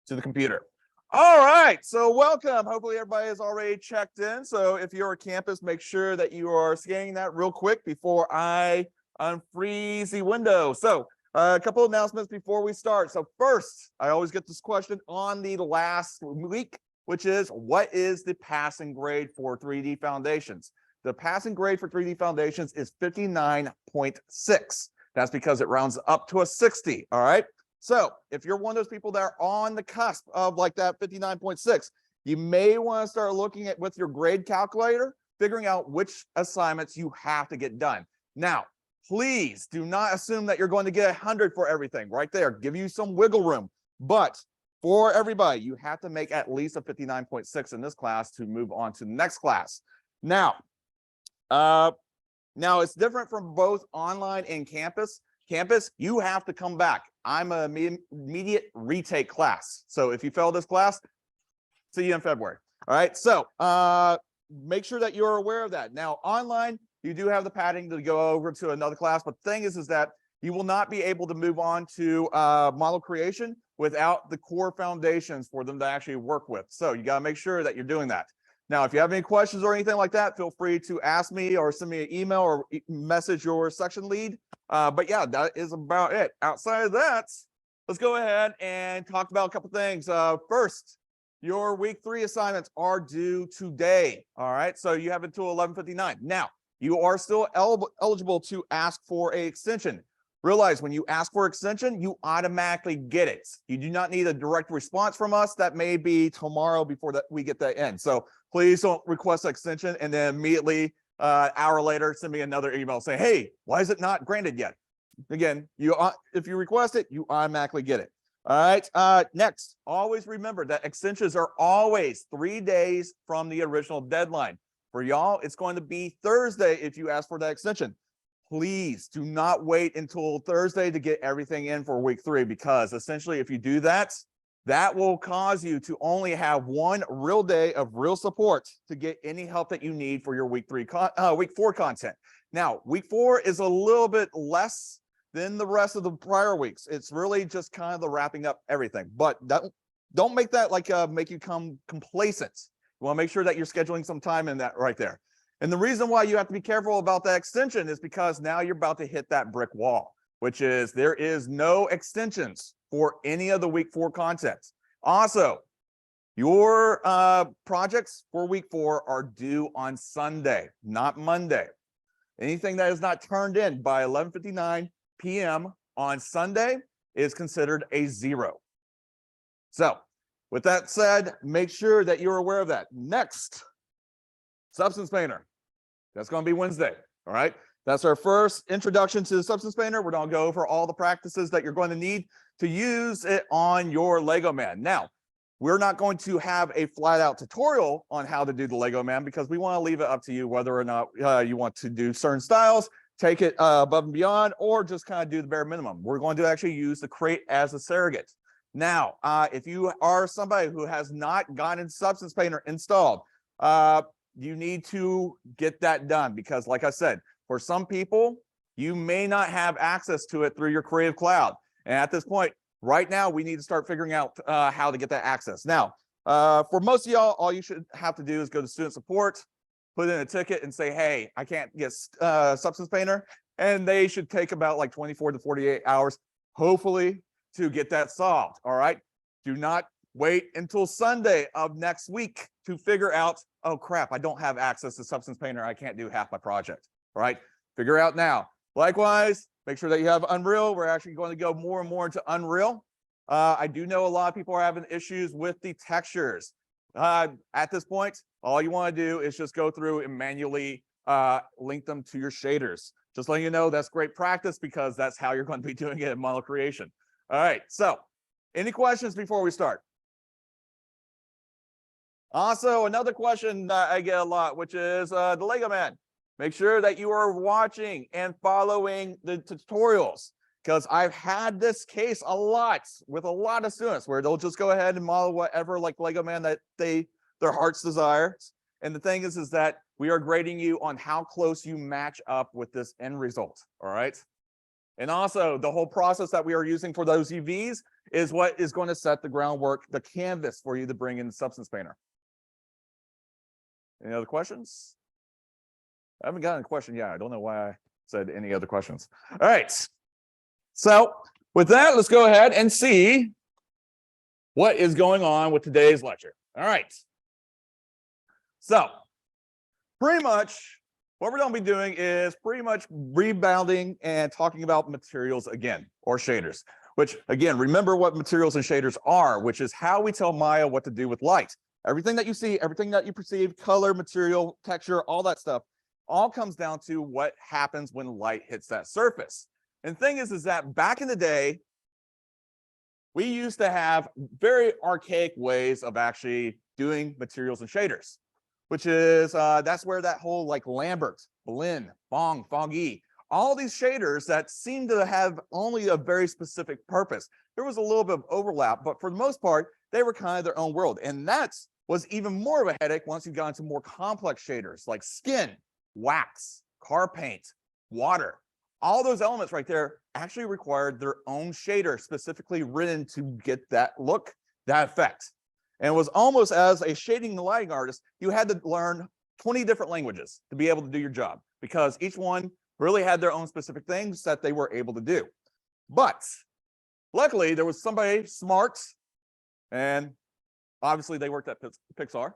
to the computer. All right, so welcome. Hopefully everybody is already checked in. So if you're a campus, make sure that you are scanning that real quick before I unfreeze the window. So a couple of announcements before we start. So first, I always get this question on the last week, which is what is the passing grade for 3D Foundations? The passing grade for 3D Foundations is 59.6. That's because it rounds up to a 60, all right? So if you're one of those people that are on the cusp of like that 59.6, you may want to start looking at with your grade calculator, figuring out which assignments you have to get done. Now, please do not assume that you're going to get 100 for everything right there. Give you some wiggle room. But for everybody, you have to make at least a 59.6 in this class to move on to the next class. Now it's different from both online and campus. Campus, you have to come back. I'm an immediate retake class. So if you fail this class, see you in February. All right. So make sure that you're aware of that. Now, online, you do have the padding to go over to another class. But the thing is that you will not be able to move on to model creation without the core foundations for them to actually work with. So you got to make sure that you're doing that. Now, if you have any questions or anything like that, feel free to ask me or send me an email or message your section lead. But yeah, that is about it. Outside of that, let's go ahead and talk about a couple things. First, your week 3 assignments are due today. All right, so you have until 11:59. Now, you are still eligible to ask for an extension. Realize when you ask for extension, you automatically get it. You do not need a direct response from us. That may be tomorrow before that we get that in. So please don't request an extension and then immediately an hour later send me another email saying, hey, why is it not granted yet? Again, if you request it, you automatically get it. All right. Next, always remember that extensions are always 3 days from the original deadline. For y'all, it's going to be Thursday if you ask for that extension. Please do not wait until Thursday to get everything in for week 3, because essentially if you do that, that will cause you to only have 1 real day of real support to get any help that you need for your week 4 content. Now, week 4 is a little bit less than the rest of the prior weeks. It's really just kind of the wrapping up everything, but don't make that like make you come complacent. You want to make sure that you're scheduling some time in that right there. And the reason why you have to be careful about that extension is because now you're about to hit that brick wall, which is there is no extensions for any of the week 4 content. Also, your projects for week 4 are due on Sunday, not Monday. Anything that is not turned in by 11:59 p.m. on Sunday is considered a 0. So with that said, make sure that you're aware of that. Next, Substance Painter. That's going to be Wednesday. All right. That's our first introduction to the Substance Painter. We're going to go over all the practices that you're going to need to use it on your Lego Man. Now, we're not going to have a flat out tutorial on how to do the Lego Man because we want to leave it up to you whether or not you want to do certain styles, take it above and beyond, or just kind of do the bare minimum. We're going to actually use the crate as a surrogate. Now, if you are somebody who has not gotten Substance Painter installed, you need to get that done because, like I said, for some people, you may not have access to it through your Creative Cloud. And at this point, right now, we need to start figuring out how to get that access. Now, for most of y'all, all you should have to do is go to student support, put in a ticket and say, hey, I can't get Substance Painter. And they should take about like 24 to 48 hours, hopefully, to get that solved. All right. Do not wait until Sunday of next week to figure out, oh crap, I don't have access to Substance Painter. I can't do half my project. All right. Figure out now. Likewise, make sure that you have Unreal. We're actually going to go more and more into Unreal. I do know a lot of people are having issues with the textures. At this point, all you want to do is just go through and manually link them to your shaders. Just letting you know that's great practice because that's how you're going to be doing it in model creation. All right. So any questions before we start? Also, another question I get a lot, which is the Lego Man. Make sure that you are watching and following the tutorials because I've had this case a lot with a lot of students where they'll just go ahead and model whatever like Lego Man that their heart's desires. And the thing is that we are grading you on how close you match up with this end result. All right. And also the whole process that we are using for those UVs is what is going to set the groundwork, the canvas for you to bring in the Substance Painter. Any other questions? I haven't gotten a question yet. I don't know why I said any other questions. All right. So with that, let's go ahead and see what is going on with today's lecture. All right. So pretty much what we're going to be doing is pretty much rebounding and talking about materials again, or shaders, which again, remember what materials and shaders are, which is how we tell Maya what to do with light. Everything that you see, everything that you perceive, color, material, texture, all that stuff, all comes down to what happens when light hits that surface. And the thing is that back in the day, we used to have very archaic ways of actually doing materials and shaders, which is, that's where that whole like Lambert, Blinn, Phong, Foggy, all these shaders that seem to have only a very specific purpose. There was a little bit of overlap, but for the most part, they were kind of their own world. And that was even more of a headache once you got into more complex shaders like skin, wax, car paint, water. All those elements right there actually required their own shader specifically written to get that look, that effect. And it was almost as a shading and lighting artist, you had to learn 20 different languages to be able to do your job because each one really had their own specific things that they were able to do. But luckily, there was somebody smart, and obviously they worked at Pixar.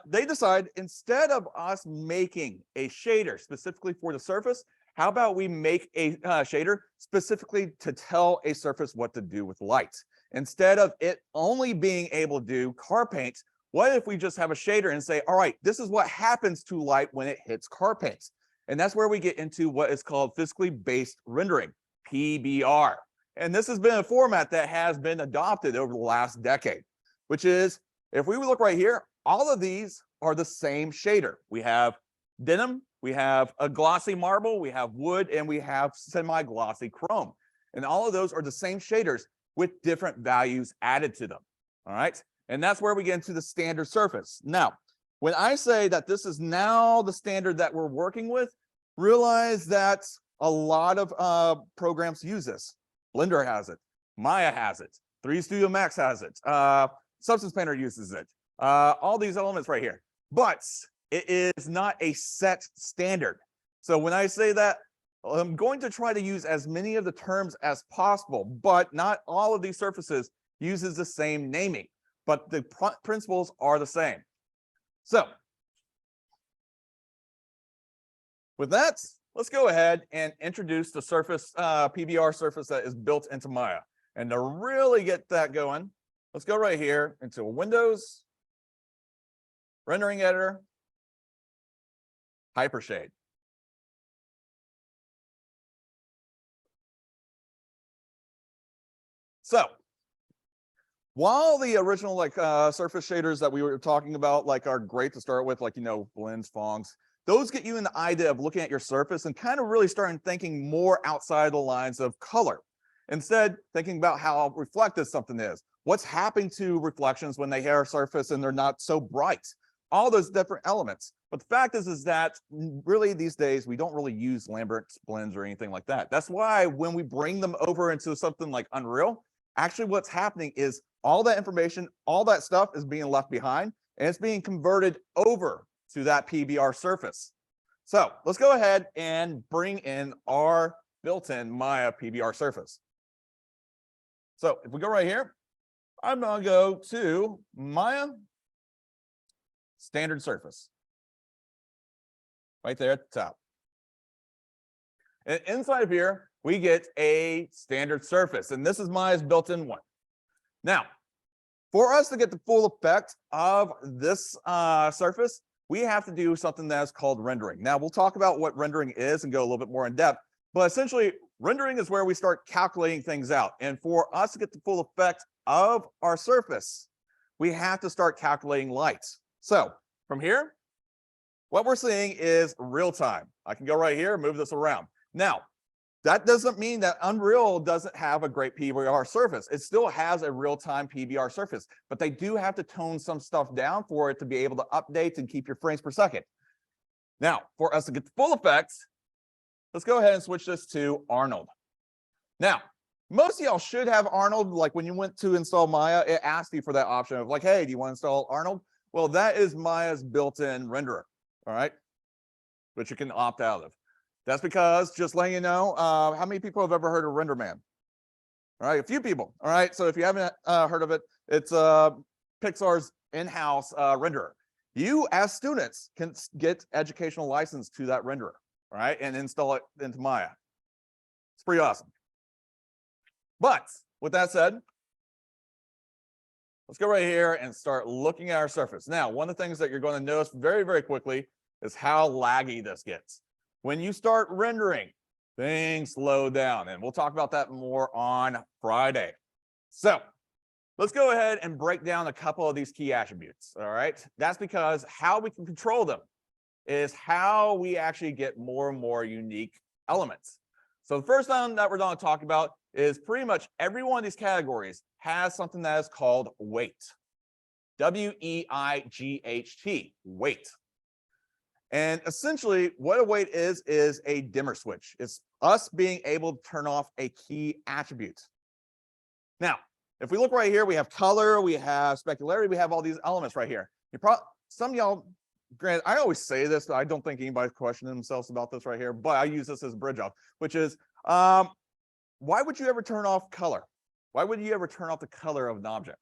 They decided instead of us making a shader specifically for the surface, how about we make a shader specifically to tell a surface what to do with light? Instead of it only being able to do car paint, what if we just have a shader and say, all right, this is what happens to light when it hits car paint? And that's where we get into what is called physically based rendering, PBR. And this has been a format that has been adopted over the last decade, which is, if we look right here, all of these are the same shader. We have denim, we have a glossy marble, we have wood, and we have semi-glossy chrome. And all of those are the same shaders with different values added to them. All right. And that's where we get into the standard surface. Now, when I say that this is now the standard that we're working with, realize that a lot of programs use this. Blender has it, Maya has it, 3D Studio Max has it, Substance Painter uses it, all these elements right here. But it is not a set standard. So when I say that, I'm going to try to use as many of the terms as possible, but not all of these surfaces uses the same naming, but the principles are the same. So with that, let's go ahead and introduce the surface, PBR surface that is built into Maya. And to really get that going, let's go right here into Windows, Rendering Editor, Hypershade. So while the original surface shaders that we were talking about are great to start with, Blinns, Fongs, those get you in the idea of looking at your surface and kind of really starting thinking more outside the lines of color. Instead, thinking about how reflective something is. What's happening to reflections when they hit our surface and they're not so bright? All those different elements. But the fact is that really these days, we don't really use Lambert's blends or anything like that. That's why when we bring them over into something like Unreal, actually what's happening is all that information, all that stuff is being left behind and it's being converted over to that PBR surface. So let's go ahead and bring in our built-in Maya PBR surface. So if we go right here, I'm going to go to Maya standard surface. Right there at the top. And inside of here, we get a standard surface, and this is Maya's built-in one. Now, for us to get the full effect of this surface, we have to do something that's called rendering. Now, we'll talk about what rendering is and go a little bit more in depth, but essentially, rendering is where we start calculating things out. And for us to get the full effect of our surface, we have to start calculating light. So from here, what we're seeing is real time. I can go right here and move this around. Now, that doesn't mean that Unreal doesn't have a great PBR surface. It still has a real-time PBR surface, but they do have to tone some stuff down for it to be able to update and keep your frames per second. Now, for us to get the full effect, let's go ahead and switch this to Arnold. Now, most of y'all should have Arnold. Like when you went to install Maya, it asked you for that option of like, hey, do you want to install Arnold? Well, that is Maya's built-in renderer, all right, which you can opt out of. That's because, just letting you know, how many people have ever heard of RenderMan? All right, a few people. All right, so if you haven't heard of it, it's Pixar's in-house renderer. You, as students, can get educational license to that renderer, all right, and install it into Maya. It's pretty awesome. But with that said, let's go right here and start looking at our surface. Now, one of the things that you're going to notice very, very quickly is how laggy this gets. When you start rendering, things slow down, and we'll talk about that more on Friday. So let's go ahead and break down a couple of these key attributes, all right? That's because how we can control them is how we actually get more and more unique elements. So the first one that we're going to talk about is pretty much every one of these categories has something that is called weight. W-E-I-G-H-T, weight. And essentially what a weight is a dimmer switch. It's us being able to turn off a key attribute. Now, if we look right here, we have color, we have specularity, we have all these elements right here. Some of y'all, granted, I always say this, but I don't think anybody's questioning themselves about this right here, but I use this as a bridge off, which is, why would you ever turn off color? Why would you ever turn off the color of an object?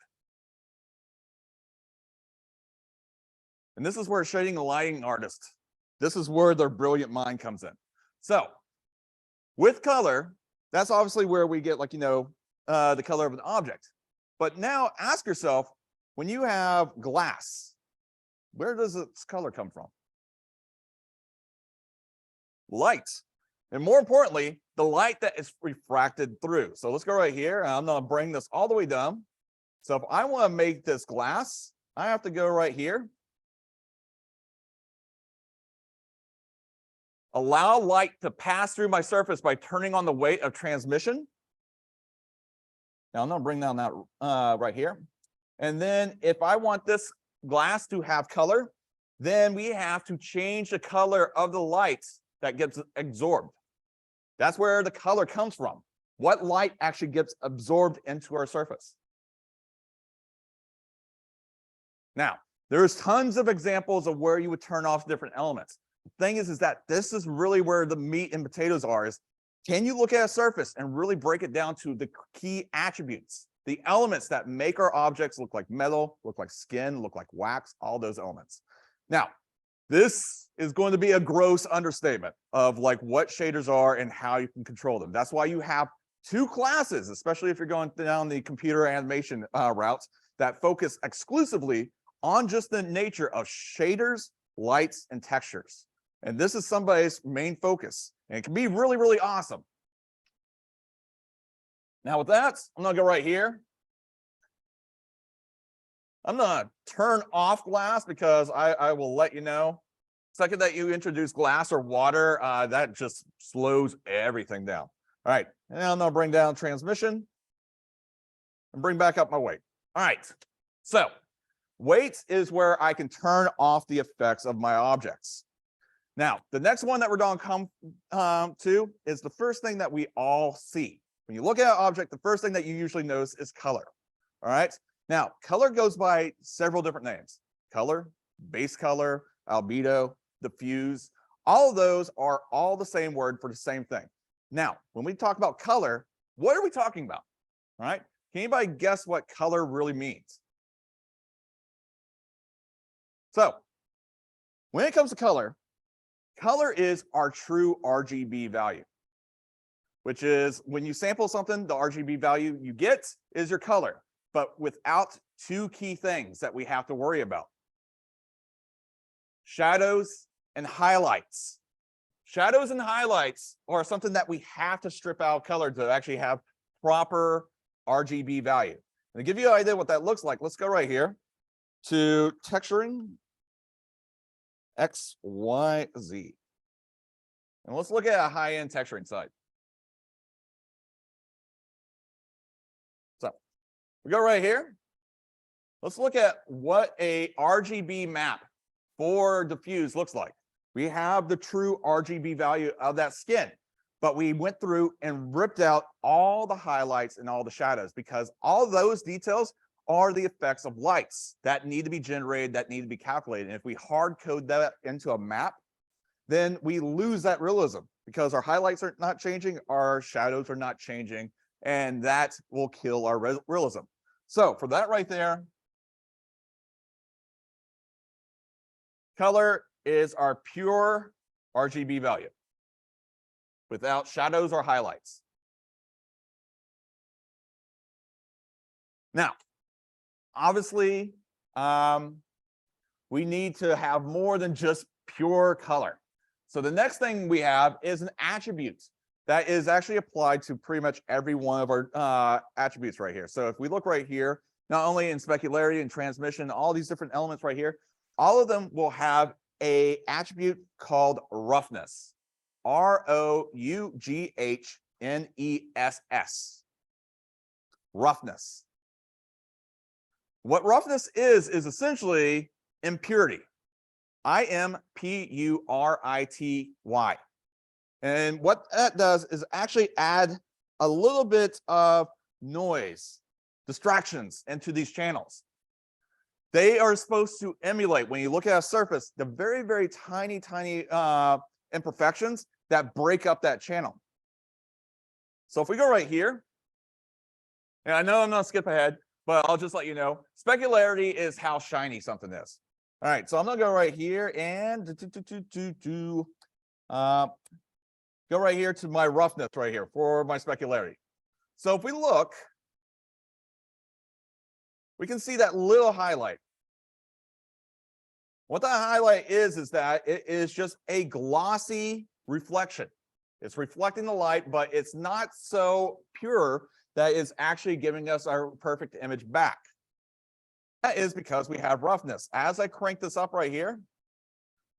And this is where shading and lighting artists, this is where their brilliant mind comes in. So with color, that's obviously where we get, like, you know, the color of an object. But now ask yourself, when you have glass, where does its color come from? Light. And more importantly, the light that is refracted through. So let's go right here, and I'm going to bring this all the way down. So if I want to make this glass, I have to go right here. Allow light to pass through my surface by turning on the weight of transmission. Now I'm going to bring down that right here. And then if I want this glass to have color, then we have to change the color of the light that gets absorbed. That's where the color comes from. What light actually gets absorbed into our surface. Now, there's tons of examples of where you would turn off different elements. The thing is that this is really where the meat and potatoes are, is can you look at a surface and really break it down to the key attributes, the elements that make our objects look like metal, look like skin, look like wax, all those elements. Now, this is going to be a gross understatement of like what shaders are and how you can control them. That's why you have two classes, especially if you're going down the computer animation routes, that focus exclusively on just the nature of shaders, lights, and textures. And this is somebody's main focus, and it can be really, really awesome. Now with that, I'm gonna go right here. I'm gonna turn off glass because I will let you know, second that you introduce glass or water, that just slows everything down. All right, and I'm gonna bring down transmission and bring back up my weight. All right, so weight is where I can turn off the effects of my objects. Now, the next one that we're going to come to is the first thing that we all see. When you look at an object, the first thing that you usually notice is color. All right. Now, color goes by several different names: color, base color, albedo, diffuse. All of those are all the same word for the same thing. Now, when we talk about color, what are we talking about? All right. Can anybody guess what color really means? So when it comes to color, color is our true RGB value, which is when you sample something, the RGB value you get is your color, but without two key things that we have to worry about: shadows and highlights. Shadows and highlights are something that we have to strip out of color to actually have proper RGB value. And to give you an idea what that looks like, let's go right here to texturing, X, Y, Z. And let's look at a high-end texturing site. So we go right here. Let's look at what a RGB map for diffuse looks like. We have the true RGB value of that skin. but we went through and ripped out all the highlights and all the shadows, because all those details are the effects of lights that need to be generated, that need to be calculated. And if we hard code that into a map, then we lose that realism, because our highlights are not changing, our shadows are not changing, and that will kill our realism. So for that right there, color is our pure RGB value without shadows or highlights. Now, obviously, we need to have more than just pure color. So the next thing we have is an attribute that is actually applied to pretty much every one of our attributes right here. So if we look right here, not only in specularity and transmission, all these different elements right here, all of them will have a attribute called roughness. ROUGHNESS. Roughness. What roughness is essentially impurity. IMPURITY. And what that does is actually add a little bit of noise, distractions into these channels. They are supposed to emulate, when you look at a surface, the very, very tiny imperfections that break up that channel. So if we go right here, and I know I'm going to skip ahead, but I'll just let you know, specularity is how shiny something is. All right, so I'm going to go right here and go right here to my roughness right here for my specularity. So if we look, we can see that little highlight. What that highlight is that it is just a glossy reflection. It's reflecting the light, but it's not so pure that is actually giving us our perfect image back. That is because we have roughness. As I crank this up right here,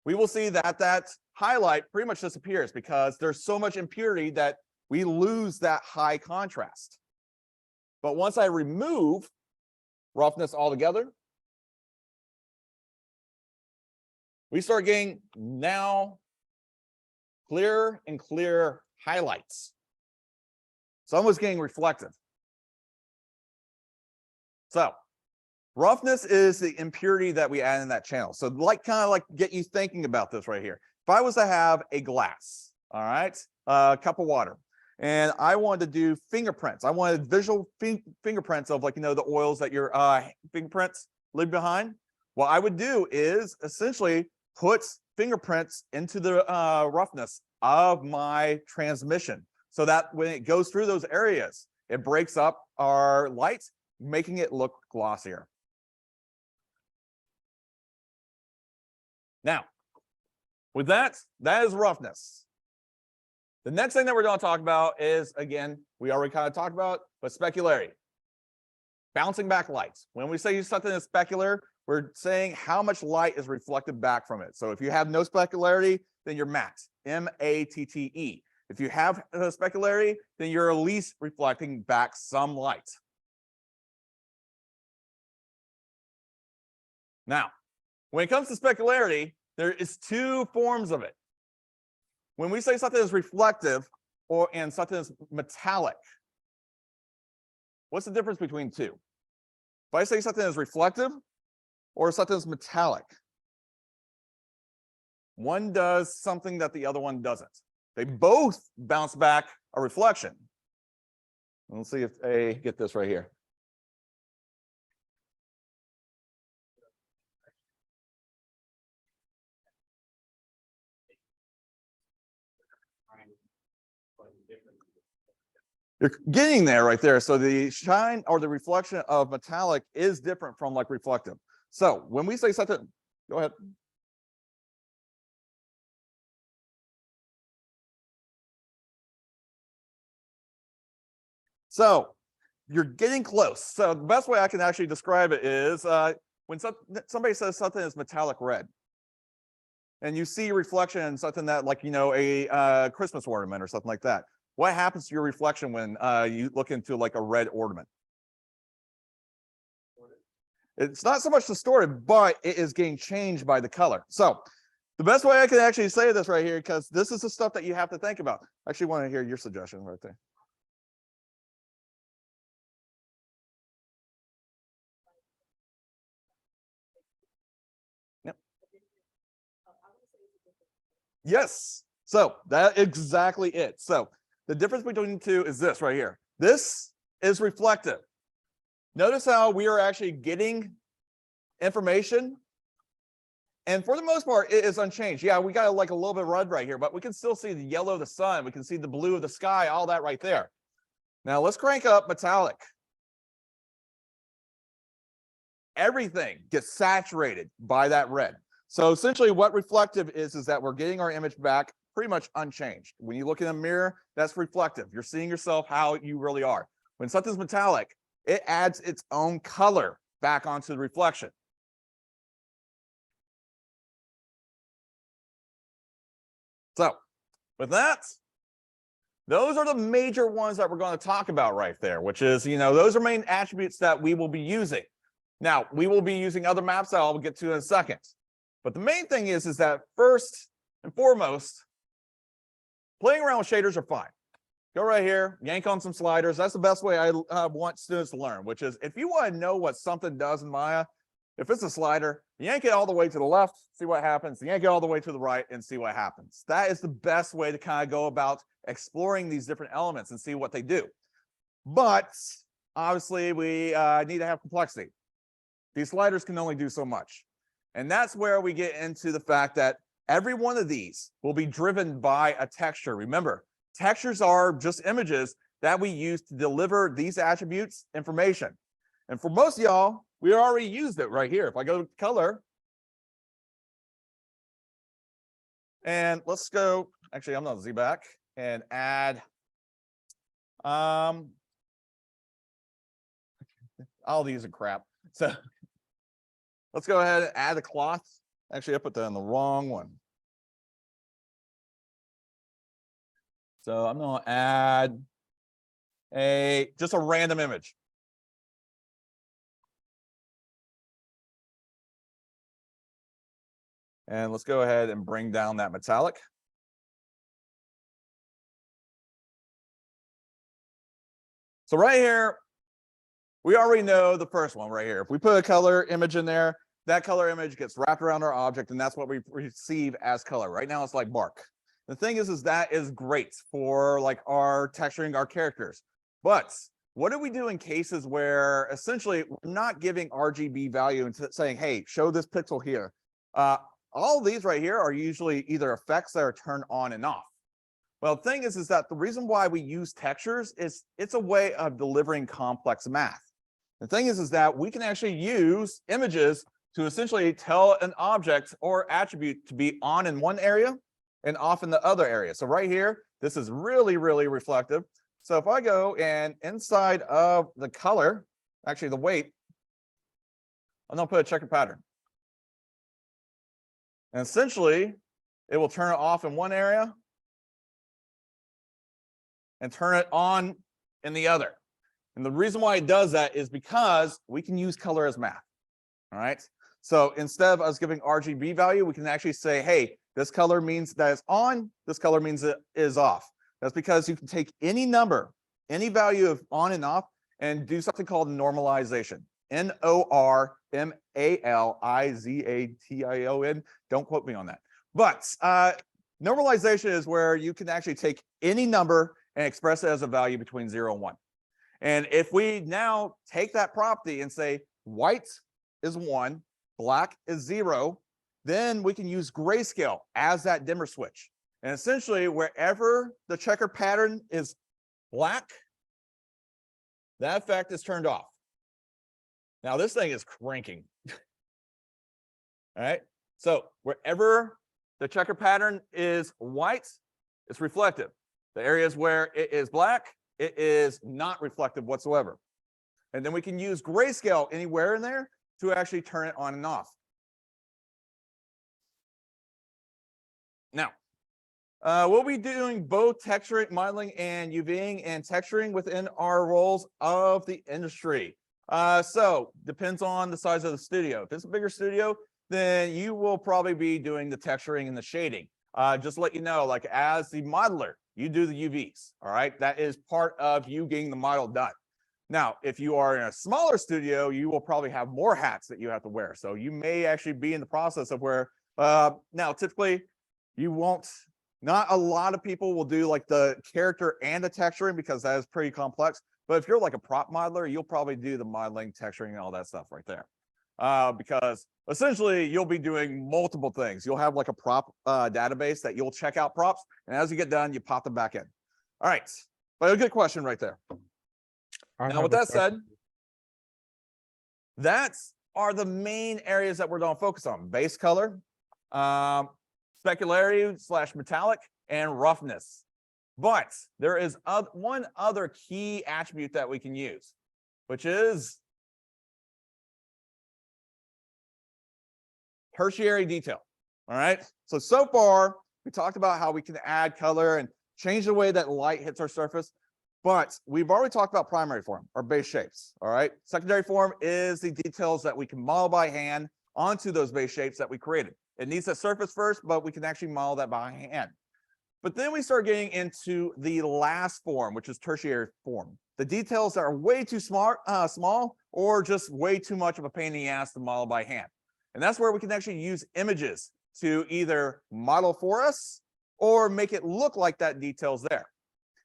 we will see that that highlight pretty much disappears, because there's so much impurity that we lose that high contrast. But once I remove roughness altogether, we start getting now clearer and clearer highlights. It's almost getting reflective. So roughness is the impurity that we add in that channel. So kind of like get you thinking about this right here. If I was to have a glass, all right, a cup of water, and I wanted to do fingerprints. I wanted visual fingerprints of, like, the oils that your fingerprints leave behind. What I would do is essentially put fingerprints into the roughness of my transmission, so that when it goes through those areas, it breaks up our lights, making it look glossier. Now, with that is roughness. The next thing that we're going to talk about is, again, we already kind of talked about, but specularity. Bouncing back lights. When we say something is specular, we're saying how much light is reflected back from it. So if you have no specularity, then you're matte, M-A-T-T-E. If you have specularity, then you're at least reflecting back some light. Now, when it comes to specularity, there is two forms of it. When we say something is reflective and something is metallic, what's the difference between two? If I say something is reflective or something is metallic, one does something that the other one doesn't. They both bounce back a reflection. Let's see if I get this right here. You're getting there right there. So the shine or the reflection of metallic is different from like reflective. So when we say something, go ahead. So you're getting close. So the best way I can actually describe it is when somebody says something is metallic red, and you see reflection in something that, like, a Christmas ornament or something like that. What happens to your reflection when you look into like a red ornament? It's not so much distorted, but it is getting changed by the color. So The best way I can actually say this right here, because this is the stuff that you have to think about. I actually want to hear your suggestion right there. Yep. Yes. So that's exactly it. So the difference between the two is this right here. This is reflective. Notice how we are actually getting information. And for the most part, it is unchanged. Yeah, we got like a little bit of red right here, but we can still see the yellow of the sun. We can see the blue of the sky, all that right there. Now let's crank up metallic. Everything gets saturated by that red. So essentially what reflective is that we're getting our image back pretty much unchanged. When you look in a mirror, that's reflective. You're seeing yourself how you really are. When something's metallic, it adds its own color back onto the reflection. So with that, those are the major ones that we're going to talk about right there, which is, those are main attributes that we will be using. Now, we will be using other maps that I'll get to in a second. But the main thing is that first and foremost, playing around with shaders are fine. Go right here, yank on some sliders. That's the best way I want students to learn, which is if you want to know what something does in Maya, if it's a slider, yank it all the way to the left, see what happens. Yank it all the way to the right and see what happens. That is the best way to kind of go about exploring these different elements and see what they do. But obviously, we need to have complexity. These sliders can only do so much. And that's where we get into the fact that every one of these will be driven by a texture. Remember, textures are just images that we use to deliver these attributes information. And for most of y'all, we already used it right here. If I go to color, and let's go, actually, I'm not Z back and add, all these are crap. So let's go ahead and add a cloth. Actually, I put that on the wrong one. So I'm going to add just a random image. And let's go ahead and bring down that metallic. So right here, we already know the first one right here. If we put a color image in there, that color image gets wrapped around our object, and that's what we receive as color. Right now, it's like bark. The thing is that is great for like our texturing our characters. But what do we do in cases where essentially we're not giving RGB value and saying, hey, show this pixel here? All of these right here are usually either effects that are turned on and off. Well, the thing is that the reason why we use textures is it's a way of delivering complex math. The thing is that we can actually use images to essentially tell an object or attribute to be on in one area and off in the other area. So right here, this is really, really reflective. So if I go and inside of the color, actually the weight, I'm gonna put a checker pattern. And essentially, it will turn it off in one area and turn it on in the other. And the reason why it does that is because we can use color as math. All right. So instead of us giving RGB value, we can actually say, hey, this color means that it's on, this color means it is off. That's because you can take any number, any value of on and off, and do something called normalization. Normalization. Don't quote me on that. But normalization is where you can actually take any number and express it as a value between 0 and 1. And if we now take that property and say white is 1, black is 0, then we can use grayscale as that dimmer switch. And essentially, wherever the checker pattern is black, that effect is turned off. Now this thing is cranking. All right. So wherever the checker pattern is white, it's reflective. The areas where it is black, it is not reflective whatsoever. And then we can use grayscale anywhere in there to actually turn it on and off. Now, we'll be doing both texturing, modeling, and UVing and texturing within our roles of the industry. So depends on the size of the studio. If it's a bigger studio, then you will probably be doing the texturing and the shading. Just to let you know, like as the modeler, you do the UVs, all right? That is part of you getting the model done. Now, if you are in a smaller studio, you will probably have more hats that you have to wear. So you may actually be in the process of where, now typically you won't, not a lot of people will do like the character and the texturing because that is pretty complex. But if you're like a prop modeler, you'll probably do the modeling, texturing, and all that stuff right there. Because essentially you'll be doing multiple things. You'll have like a prop database that you'll check out props. And as you get done, you pop them back in. All right. But a good question right there. Now, with that said, that's are the main areas that we're going to focus on: base color, specularity / metallic, and roughness. But there is one other key attribute that we can use, which is tertiary detail. All right. So far, we talked about how we can add color and change the way that light hits our surface. But we've already talked about primary form or base shapes. All right. Secondary form is the details that we can model by hand onto those base shapes that we created. It needs to surface first, but we can actually model that by hand. But then we start getting into the last form, which is tertiary form. The details that are way too small or just way too much of a pain in the ass to model by hand. And that's where we can actually use images to either model for us or make it look like that detail's there.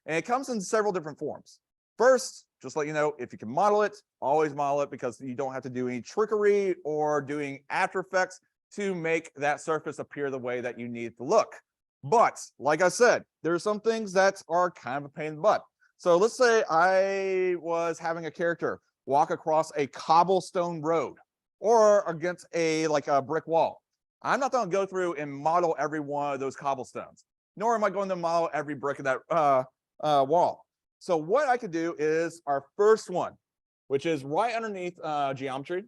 And it comes in several different forms. First, just let you know, if you can model it, always model it because you don't have to do any trickery or doing After Effects to make that surface appear the way that you need it to look. But like I said, there are some things that are kind of a pain in the butt. So let's say I was having a character walk across a cobblestone road or against a brick wall. I'm not going to go through and model every one of those cobblestones, nor am I going to model every brick of that wall. So what I could do is our first one, which is right underneath geometry,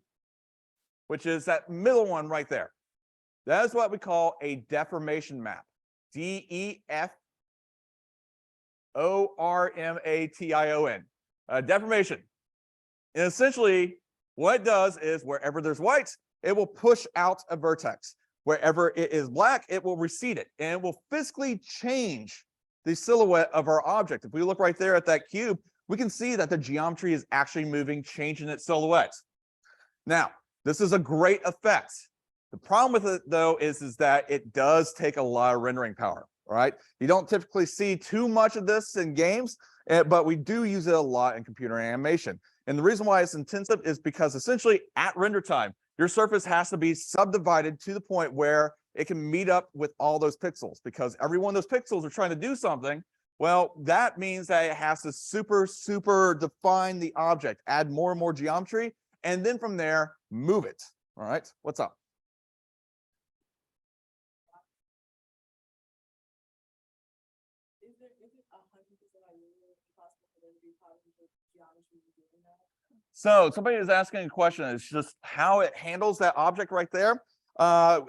which is that middle one right there. That is what we call a deformation map. DEFORMATION. Deformation. And essentially, what it does is wherever there's white, it will push out a vertex. Wherever it is black, it will recede it, and it will physically change the silhouette of our object. If we look right there at that cube, we can see that the geometry is actually moving, changing its silhouette. Now, this is a great effect. The problem with it, though, is that it does take a lot of rendering power, right? You don't typically see too much of this in games, but we do use it a lot in computer animation. And the reason why it's intensive is because essentially at render time, your surface has to be subdivided to the point where it can meet up with all those pixels, because every one of those pixels are trying to do something. Well, that means that it has to super define the object, add more and more geometry, and then from there, move it. All right, what's up? Is it 100% possible for there to be problems with geometry doing that? So somebody is asking a question. It's just how it handles that object right there.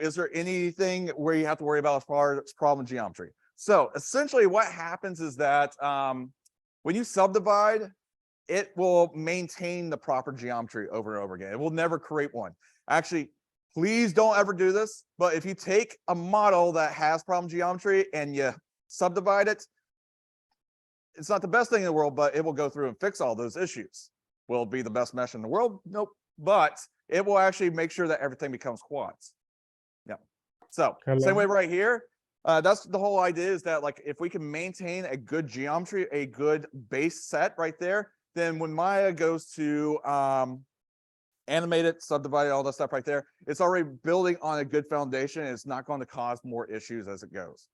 Is there anything where you have to worry about as far as problem geometry? So essentially what happens is that when you subdivide, it will maintain the proper geometry over and over again. It will never create one. Actually, please don't ever do this. But if you take a model that has problem geometry and you subdivide it, it's not the best thing in the world, but it will go through and fix all those issues. Will it be the best mesh in the world? Nope. But it will actually make sure that everything becomes quads. Yeah. So same way right here. That's the whole idea, is that like if we can maintain a good geometry, a good base set right there, then when Maya goes to animate it, subdivide it, all that stuff right there, it's already building on a good foundation, and it's not going to cause more issues as it goes.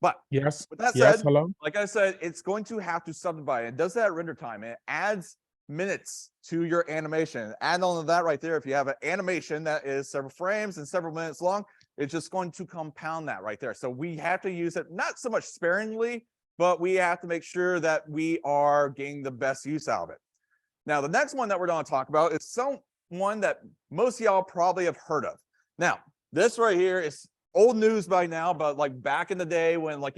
But Yes. with that Yes. said, Hello. like I said, it's going to have to subdivide. It does that at render time. It adds minutes to your animation. Add on to that right there, if you have an animation that is several frames and several minutes long, it's just going to compound that right there. So we have to use it not so much sparingly, but we have to make sure that we are getting the best use out of it. Now, the next one that we're going to talk about is someone that most of y'all probably have heard of. Now, this right here is old news by now, but like back in the day when the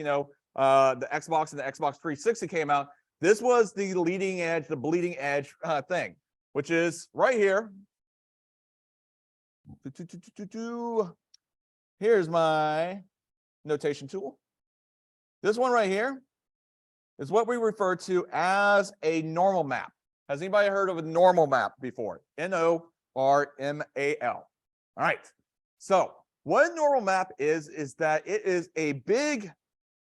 Xbox and the Xbox 360 came out, this was the leading edge, the bleeding edge thing, which is right here. Here's my notation tool. This one right here is what we refer to as a normal map. Has anybody heard of a normal map before? Normal. All right. So what a normal map is that it is a big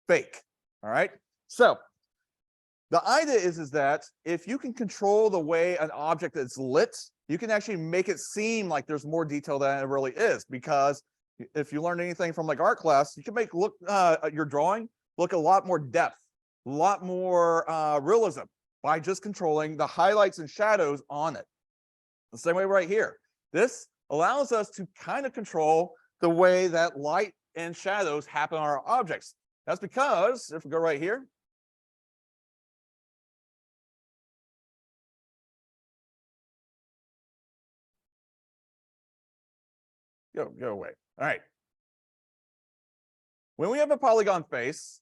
fake. All right. So the idea is that if you can control the way an object is lit, you can actually make it seem like there's more detail than it really is. Because if you learned anything from like art class, you can make your drawing look a lot more depth, a lot more realism by just controlling the highlights and shadows on it. The same way right here. This allows us to kind of control the way that light and shadows happen on our objects. That's because if we go right here, go away. All right. When we have a polygon face,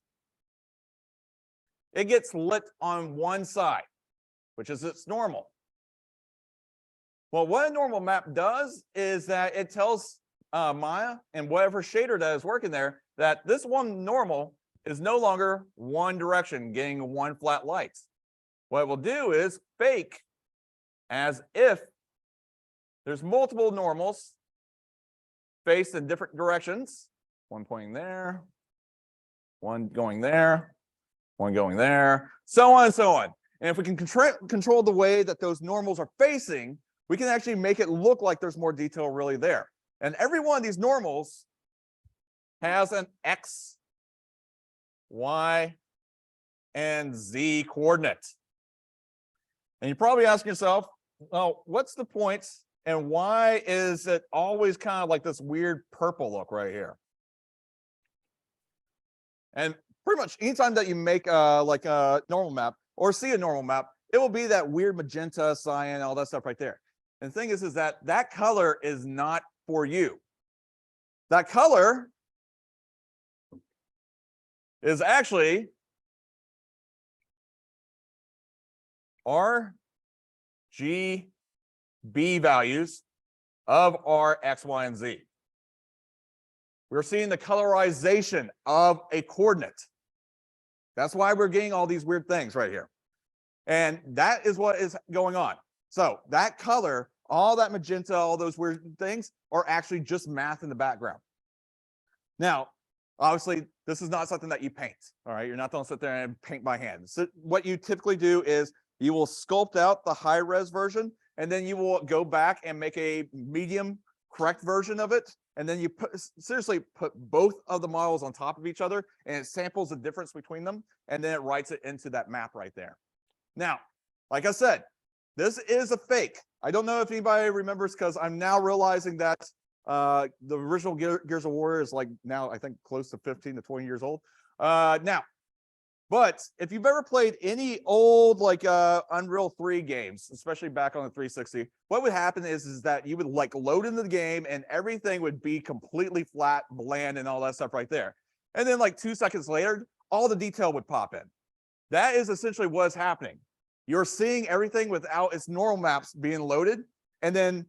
it gets lit on one side, which is its normal. Well, what a normal map does is that it tells Maya and whatever shader that is working there that this one normal is no longer one direction, getting one flat light. What it will do is fake as if there's multiple normals faced in different directions. One pointing there, one going there, one going there, so on and so on. And if we can control the way that those normals are facing, we can actually make it look like there's more detail really there. And every one of these normals has an X, Y, and Z coordinate. And you're probably asking yourself, well, what's the point and why is it always kind of like this weird purple look right here? And pretty much anytime that you make like a normal map or see a normal map, it will be that weird magenta, cyan, all that stuff right there. And the thing is that that color is not for you. That color is actually RGB values of our X, Y, and Z. We're seeing the colorization of a coordinate. That's why we're getting all these weird things right here. And that is what is going on. So that color, all that magenta, all those weird things are actually just math in the background. Now, obviously, this is not something that you paint. All right, you're not going to sit there and paint by hand. So what you typically do is you will sculpt out the high res version, and then you will go back and make a medium correct version of it. And then you seriously put both of the models on top of each other, and it samples the difference between them, and then it writes it into that map right there. Now, like I said, this is a fake. I don't know if anybody remembers, because I'm now realizing that the original Gears of War is like now, I think, close to 15 to 20 years old. But if you've ever played any old like Unreal 3 games, especially back on the 360, what would happen is that you would like load into the game and everything would be completely flat, bland, and all that stuff right there. And then like 2 seconds later, all the detail would pop in. That is essentially what's happening. You're seeing everything without its normal maps being loaded. And then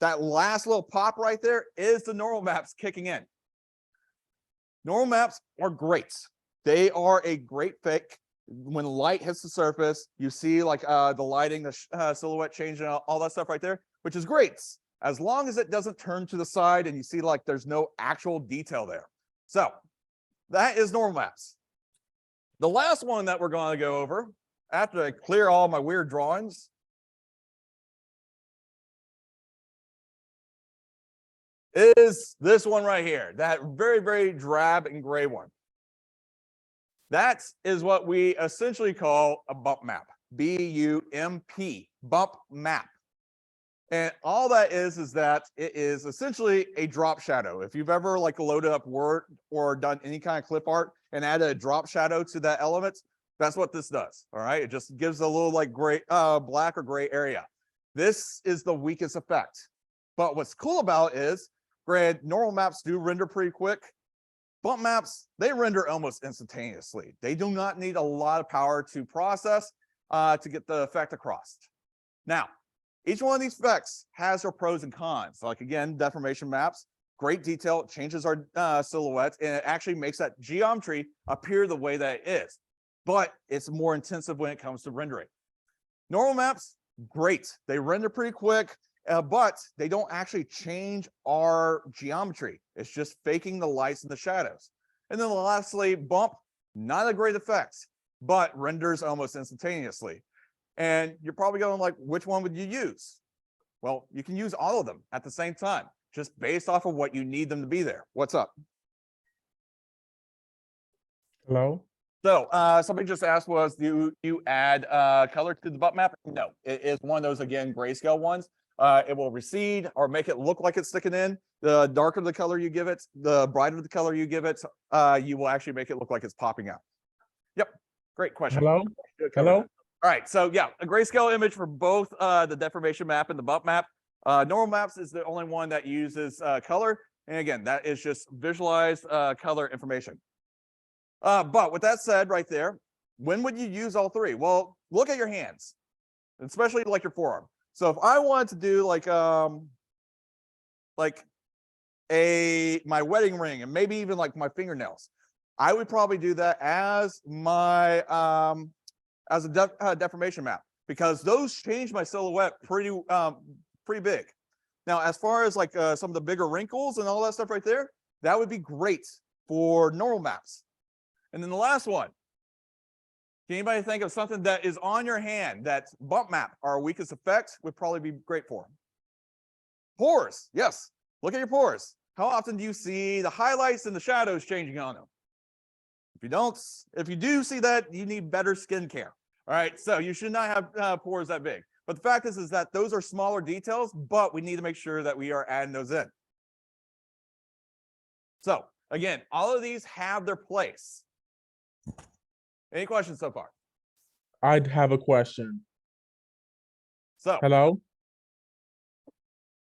that last little pop right there is the normal maps kicking in. Normal maps are great. They are a great fake. When light hits the surface, you see like the lighting, the silhouette changing, all that stuff right there, which is great, as long as it doesn't turn to the side and you see like there's no actual detail there. So that is normal maps. The last one that we're going to go over, after I clear all my weird drawings, is this one right here, that very, very drab and gray one. That is what we essentially call a bump map, B-U-M-P, bump map. And all that is that it is essentially a drop shadow. If you've ever like loaded up Word or done any kind of clip art and added a drop shadow to that element, that's what this does. All right, it just gives a little like gray, black or gray area. This is the weakest effect. But what's cool about it is, granted, normal maps do render pretty quick. Bump maps, they render almost instantaneously. They do not need a lot of power to process to get the effect across. Now, Each one of these effects has their pros and cons. Like again, deformation maps, great detail, it changes our silhouettes, and it actually makes that geometry appear the way that it is. But it's more intensive when it comes to rendering. Normal maps, great. They render pretty quick, but they don't actually change our geometry. It's just faking the lights and the shadows. And then lastly, bump, not a great effect, but renders almost instantaneously. And you're probably going like, which one would you use? Well, you can use all of them at the same time, just based off of what you need them to be there. What's up? Hello? So somebody just asked was, do you add color to the bump map? No, it is one of those, again, grayscale ones. It will recede or make it look like it's sticking in. The darker the color you give it, the brighter the color you give it, you will actually make it look like it's popping out. Yep, great question. Hello? Good cover Hello? that. All right, so yeah, a grayscale image for both the deformation map and the bump map. Normal maps is the only one that uses color. And again, that is just visualized color information. But with that said right there, when would you use all three? Well, look at your hands, especially like your forearm. So if I wanted to do like my wedding ring and maybe even like my fingernails, I would probably do that as my as a deformation map, because those change my silhouette pretty big. Now, as far as like some of the bigger wrinkles and all that stuff right there, that would be great for normal maps. And then the last one, can anybody think of something that is on your hand that bump map, our weakest effect, would probably be great for? Pores, yes. Look at your pores. How often do you see the highlights and the shadows changing on them? If you do see that, you need better skincare. All right, so you should not have pores that big. But the fact is that those are smaller details, but we need to make sure that we are adding those in. So again, all of these have their place. Any questions so far? I'd have a question. So Hello?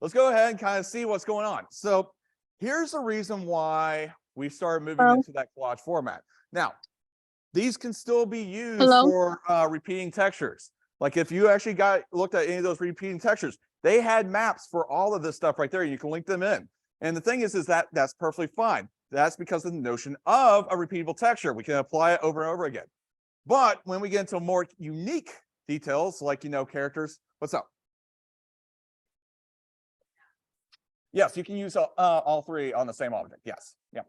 let's go ahead and kind of see what's going on. So here's the reason why we started moving into that collage format. Now, these can still be used for repeating textures. Like if you actually looked at any of those repeating textures, they had maps for all of this stuff right there. You can link them in. And the thing is that that's perfectly fine. That's because of the notion of a repeatable texture. We can apply it over and over again. But when we get into more unique details, like, characters, what's up? Yes, you can use all three on the same object. Yes. Yeah.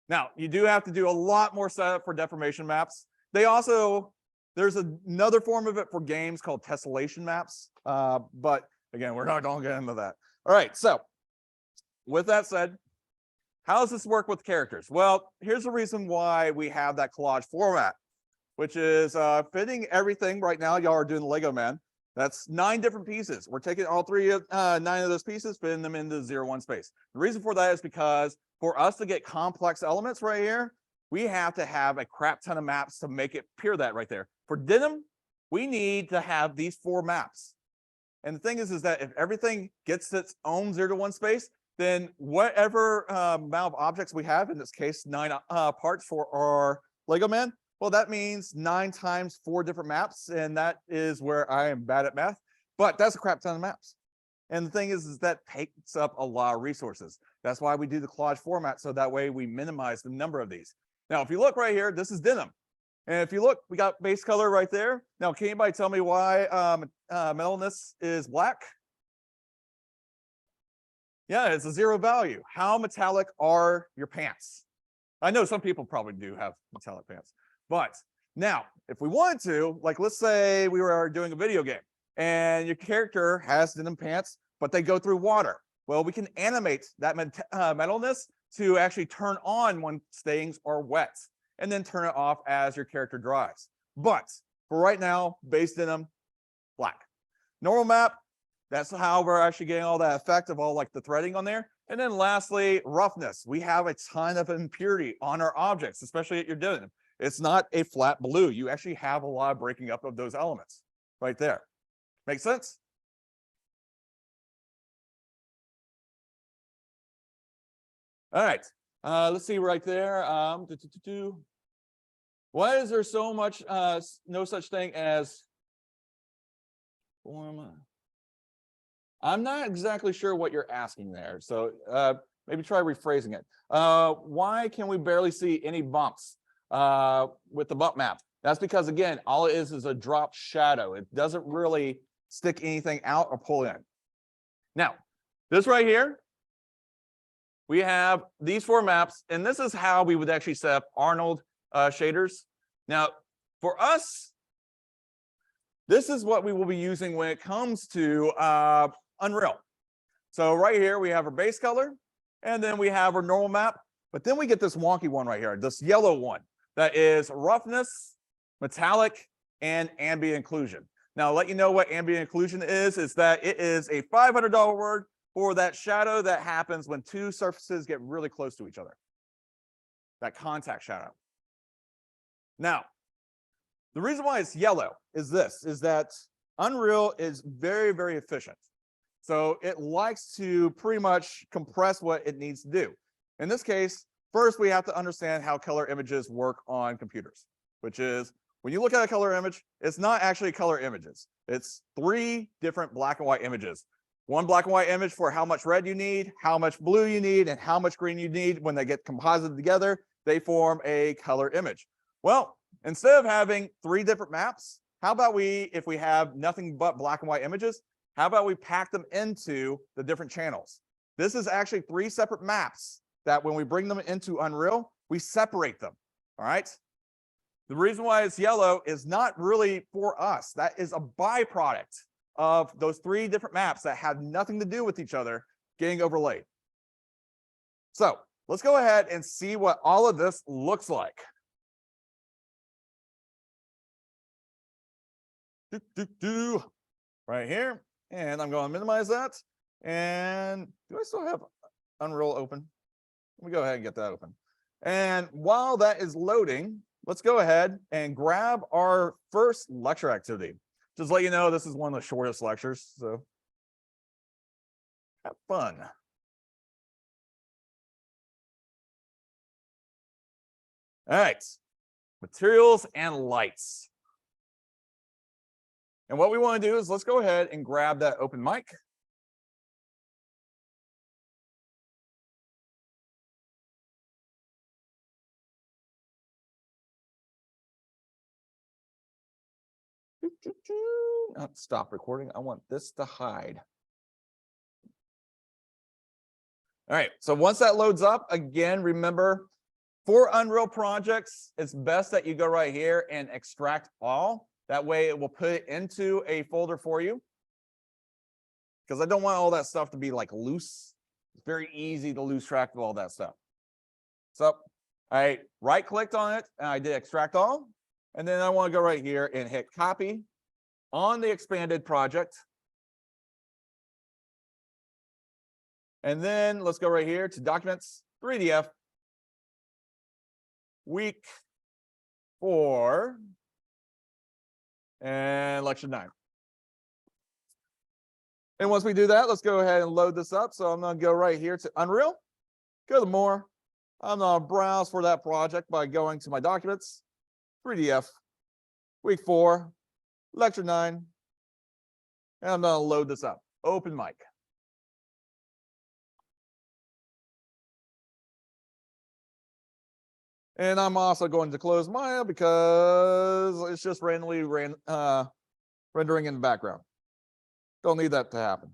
Now, you do have to do a lot more setup for deformation maps. There's another form of it for games called tessellation maps. But again, we're not going to get into that. All right. So with that said, how does this work with characters? Well, here's the reason why we have that collage format, which is fitting everything. Right now, y'all are doing the Lego Man. That's 9 different pieces. We're taking all 9 of those pieces, fitting them into 0-1 space. The reason for that is because for us to get complex elements right here, we have to have a crap ton of maps to make it appear that right there. For denim, we need to have these 4 maps. And the thing is that if everything gets its own 0-1 space, then whatever amount of objects we have, in this case, 9 parts for our Lego Man, well, that means 9 times 4 different maps, and that is where I am bad at math, but that's a crap ton of maps. And the thing is that takes up a lot of resources. That's why we do the collage format, so that way we minimize the number of these. Now, if you look right here, this is denim. And if you look, we got base color right there. Now, can anybody tell me why metalness is black? Yeah, it's a 0 value. How metallic are your pants? I know some people probably do have metallic pants. But now, if we wanted to, like, let's say we were doing a video game and your character has denim pants, but they go through water. Well, we can animate that metalness to actually turn on when things are wet and then turn it off as your character dries. But for right now, base denim, black. Normal map, that's how we're actually getting all that effect of all like the threading on there. And then lastly, roughness. We have a ton of impurity on our objects, especially at your denim. It's not a flat blue. You actually have a lot of breaking up of those elements right there. Make sense? All right. Let's see right there. Why is there so much, no such thing as form? I'm not exactly sure what you're asking there. So maybe try rephrasing it. Why can we barely see any bumps with the bump map? That's because, again, all it is a drop shadow. It doesn't really stick anything out or pull in. Now, this right here, we have these 4 maps, and this is how we would actually set up Arnold shaders. Now, for us, this is what we will be using when it comes to Unreal. So right here, we have our base color, and then we have our normal map, but then we get this wonky one right here, this yellow one, that is roughness, metallic, and ambient occlusion. Now, I'll let you know what ambient occlusion is that it is a $500 word for that shadow that happens when 2 surfaces get really close to each other. That contact shadow. Now, the reason why it's yellow is that Unreal is very, very efficient. So it likes to pretty much compress what it needs to do. In this case, first we have to understand how color images work on computers, which is when you look at a color image, it's not actually color images. It's 3 different black and white images. One black and white image for how much red you need, how much blue you need, and how much green you need. When they get composited together, they form a color image. Well, instead of having 3 different maps, how about if we have nothing but black and white images, how about we pack them into the different channels? This is actually 3 separate maps that when we bring them into Unreal, we separate them, all right? The reason why it's yellow is not really for us. That is a byproduct of those 3 different maps that have nothing to do with each other getting overlaid. So let's go ahead and see what all of this looks like. Right here. And I'm going to minimize that. And do I still have Unreal open? Let me go ahead and get that open. And while that is loading, let's go ahead and grab our first lecture activity. Just let you know, this is one of the shortest lectures, so have fun. All right, materials and lights. And what we want to do is let's go ahead and grab that open mic. Stop recording. I want this to hide. All right, so once that loads up, again, remember, for Unreal projects, it's best that you go right here and extract all. That way it will put it into a folder for you. Because I don't want all that stuff to be like loose. It's very easy to lose track of all that stuff. So I right-clicked on it and I did extract all. And then I want to go right here and hit copy on the expanded project. And then let's go right here to documents, 3DF, week 4, and lecture 9. And once we do that, let's go ahead and load this up. So I'm going to go right here to Unreal, go to more. I'm going to browse for that project by going to my documents, 3DF, week 4, lecture 9, and I'm going to load this up. Open mic. And I'm also going to close Maya because it's just randomly rendering in the background. Don't need that to happen.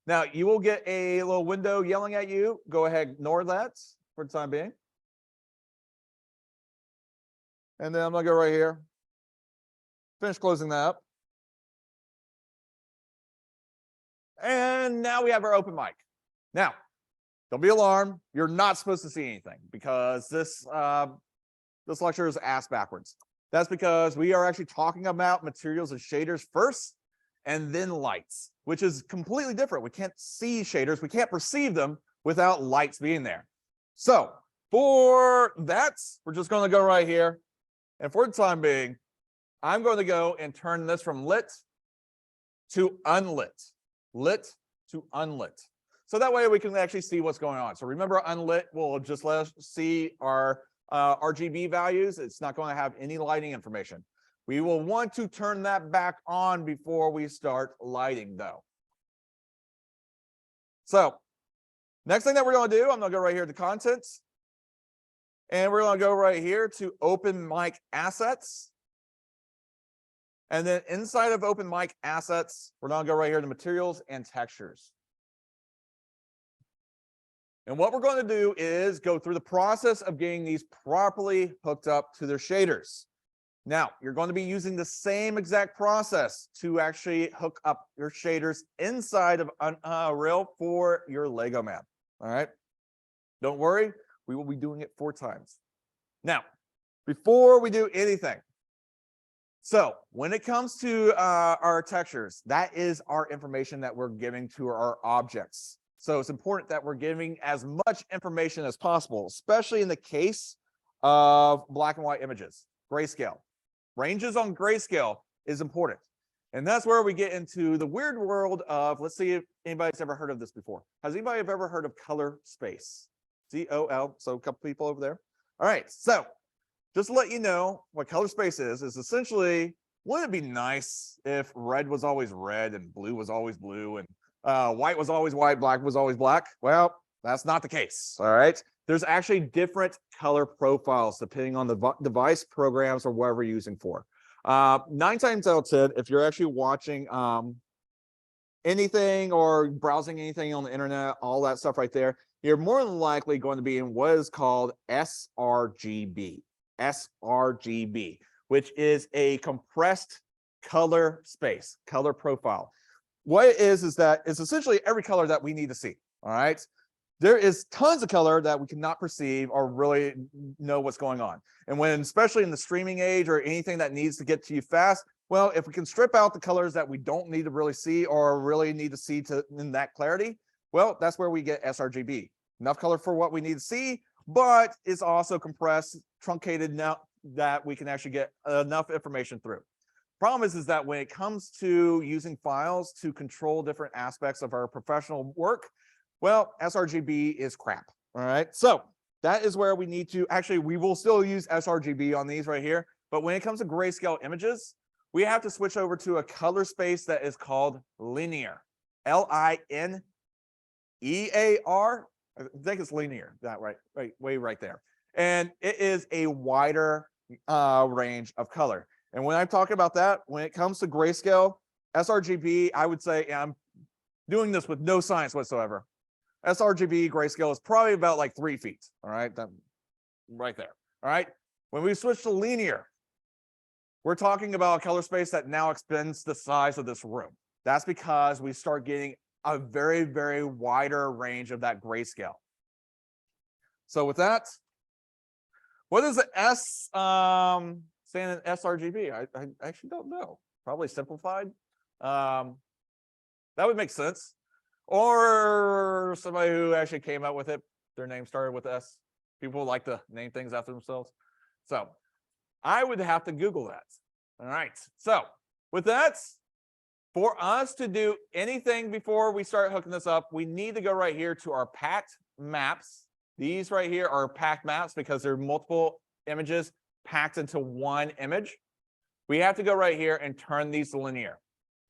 Now, you will get a little window yelling at you. Go ahead, ignore that for the time being. And then I'm going to go right here. Finish closing that up. And now we have our open mic. Now, don't be alarmed. You're not supposed to see anything because this lecture is asked backwards. That's because we are actually talking about materials and shaders first and then lights, which is completely different. We can't see shaders. We can't perceive them without lights being there. So for that, we're just going to go right here. And for the time being, I'm going to go and turn this from lit to unlit. Lit to unlit. So that way we can actually see what's going on. So remember, unlit will just let us see our RGB values. It's not going to have any lighting information. We will want to turn that back on before we start lighting though. So next thing that we're going to do, I'm going to go right here to contents. And we're going to go right here to open mic assets. And then inside of open mic assets, we're going to go right here to materials and textures. And what we're going to do is go through the process of getting these properly hooked up to their shaders. Now, you're going to be using the same exact process to actually hook up your shaders inside of Unreal for your Lego map. All right. Don't worry, we will be doing it 4 times. Now, before we do anything, so when it comes to our textures, that is our information that we're giving to our objects. So it's important that we're giving as much information as possible, especially in the case of black and white images. Grayscale. Ranges on grayscale is important. And that's where we get into the weird world of, let's see if anybody's ever heard of this before. Has anybody ever heard of color space? COL, so a couple people over there. All right, so just to let you know what color space is essentially, wouldn't it be nice if red was always red and blue was always blue and white was always white, black was always black? Well, that's not the case, all right? There's actually different color profiles depending on the device, programs, or whatever you're using for. 9 times out of 10, if you're actually watching anything or browsing anything on the internet, all that stuff right there, you're more than likely going to be in what is called sRGB. sRGB, which is a compressed color space, color profile. What it is that it's essentially every color that we need to see. All right. There is tons of color that we cannot perceive or really know what's going on. And when, especially in the streaming age or anything that needs to get to you fast, well, if we can strip out the colors that we don't need to really see or really need to see to in that clarity, well, that's where we get sRGB. Enough color for what we need to see, but it's also compressed, truncated now that we can actually get enough information through. Problem is that when it comes to using files to control different aspects of our professional work, well, sRGB is crap. All right. So that is where we need to actually, we will still use sRGB on these right here. But when it comes to grayscale images, we have to switch over to a color space that is called linear. LINEAR. I think it's linear, that right there. And it is a wider range of color. And when I'm talking about that, when it comes to grayscale, sRGB, I would say, and I'm doing this with no science whatsoever, sRGB grayscale is probably about like 3 feet. All right, that right there. All right. When we switch to linear, we're talking about a color space that now extends the size of this room. That's because we start getting a very, very wider range of that grayscale. So with that, what is the S saying in sRGB? I actually don't know. Probably simplified. That would make sense. Or somebody who actually came up with it, their name started with S. People like to name things after themselves. So I would have to Google that. All right. So with that, for us to do anything before we start hooking this up, we need to go right here to our packed maps. These right here are packed maps because there are multiple images packed into one image. We have to go right here and turn these to linear.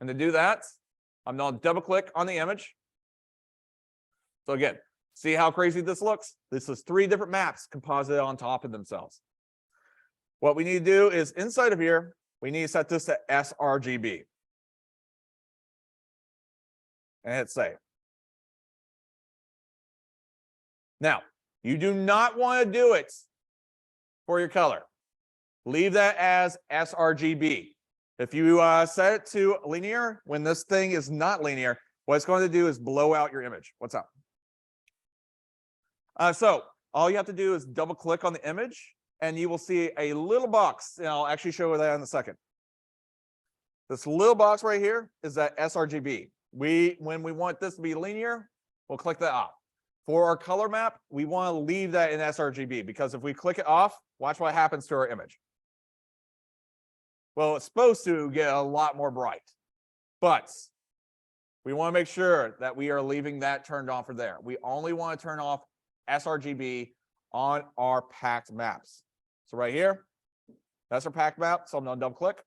And to do that, I'm going to double click on the image. So again, see how crazy this looks? This is 3 different maps composited on top of themselves. What we need to do is inside of here, we need to set this to sRGB. And hit save. Now, you do not want to do it for your color. Leave that as sRGB. If you set it to linear, when this thing is not linear, what it's going to do is blow out your image. What's up? So all you have to do is double click on the image and you will see a little box. And I'll actually show you that in a second. This little box right here is that sRGB. When we want this to be linear, we'll click that off. For our color map, we want to leave that in sRGB because if we click it off, watch what happens to our image. Well, it's supposed to get a lot more bright, but we want to make sure that we are leaving that turned on for there. We only want to turn off sRGB on our packed maps. So right here, That's our pack map. So I'm gonna double click.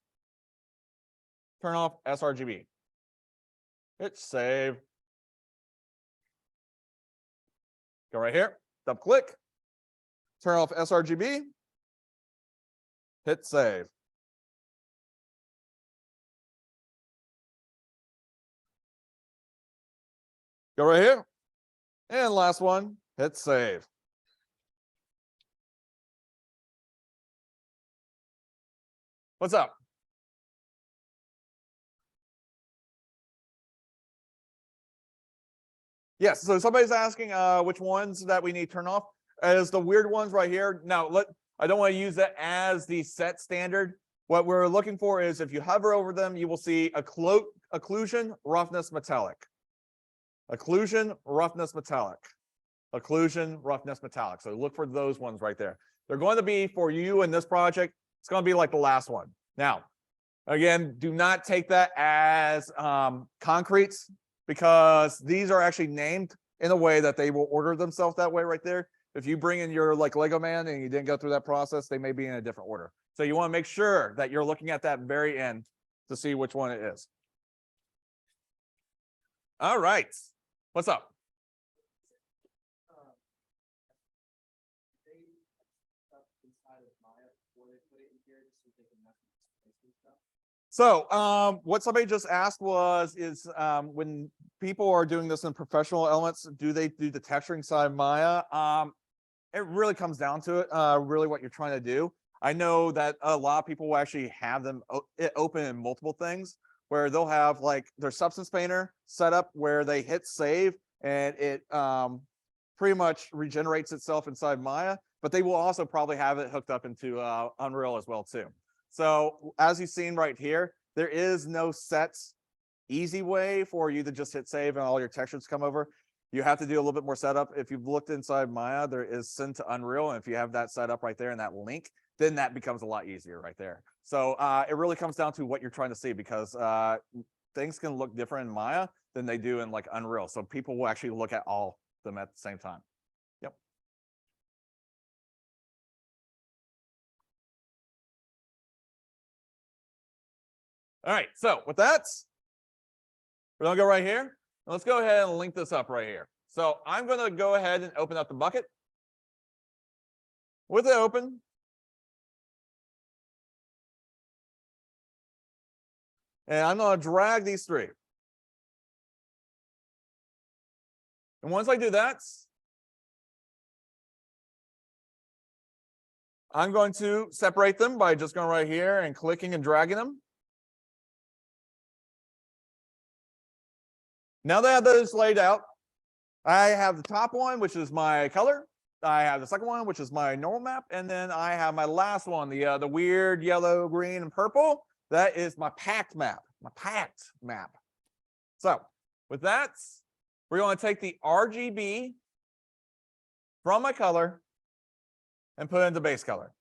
Turn off sRGB. Hit save. Go right here, double click. Turn off sRGB. Hit save. Go right here. And last one, hit save. What's up? Yes, so somebody's asking which ones that we need to turn off. As the weird ones right here. Now, I don't want to use that as the set standard. What we're looking for is if you hover over them, you will see occlusion, roughness, metallic. Occlusion, roughness, metallic. Occlusion, roughness, metallic. So look for those ones right there. They're going to be for you in this project. It's going to be like the last one. Now, again, do not take that as concretes, because these are actually named in a way that they will order themselves that way right there. If you bring in your like Lego man and you didn't go through that process, they may be in a different order. So you want to make sure that you're looking at that very end to see which one it is. All right. What's up? So what somebody just asked is when people are doing this in professional elements, do they do the texturing side of Maya? It really comes down to it, really what you're trying to do. I know that a lot of people will actually have them open in multiple things, where they'll have like their Substance Painter set up where they hit save and it pretty much regenerates itself inside Maya, but they will also probably have it hooked up into Unreal as well too. So as you've seen right here, there is no set easy way for you to just hit save and all your textures come over. You have to do a little bit more setup. If you've looked inside Maya, there is send to Unreal. And if you have that set up right there in that link, then that becomes a lot easier right there. So it really comes down to what you're trying to see, because things can look different in Maya than they do in like Unreal. So people will actually look at all of them at the same time. Yep. All right, so with that, we're gonna go right here. Let's go ahead and link this up right here. So I'm gonna go ahead and open up the bucket. With it open, and I'm gonna drag these three. And once I do that, I'm going to separate them by just going right here and clicking and dragging them. Now that I have those laid out, I have the top one, which is my color. I have the second one, which is my normal map. And then I have my last one, the weird yellow, green, and purple. That is my packed map, So with that, we're going to take the RGB from my color and put it into base color.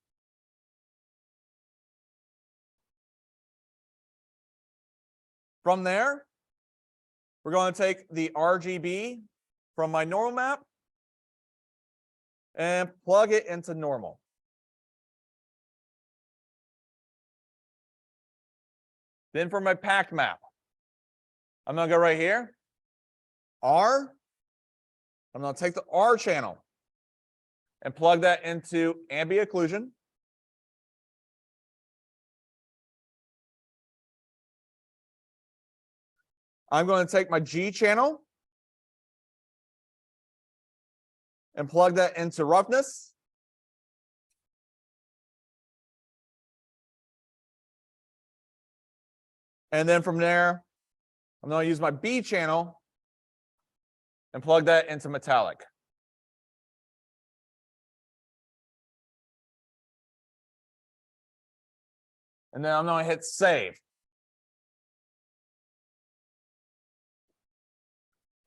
From there, we're going to take the RGB from my normal map and plug it into normal. Then for my packed map, I'm going to go right here, R. I'm going to take the R channel and plug that into ambient occlusion. I'm going to take my G channel and plug that into roughness. And then from there, I'm going to use my B channel and plug that into metallic. And then I'm going to hit save.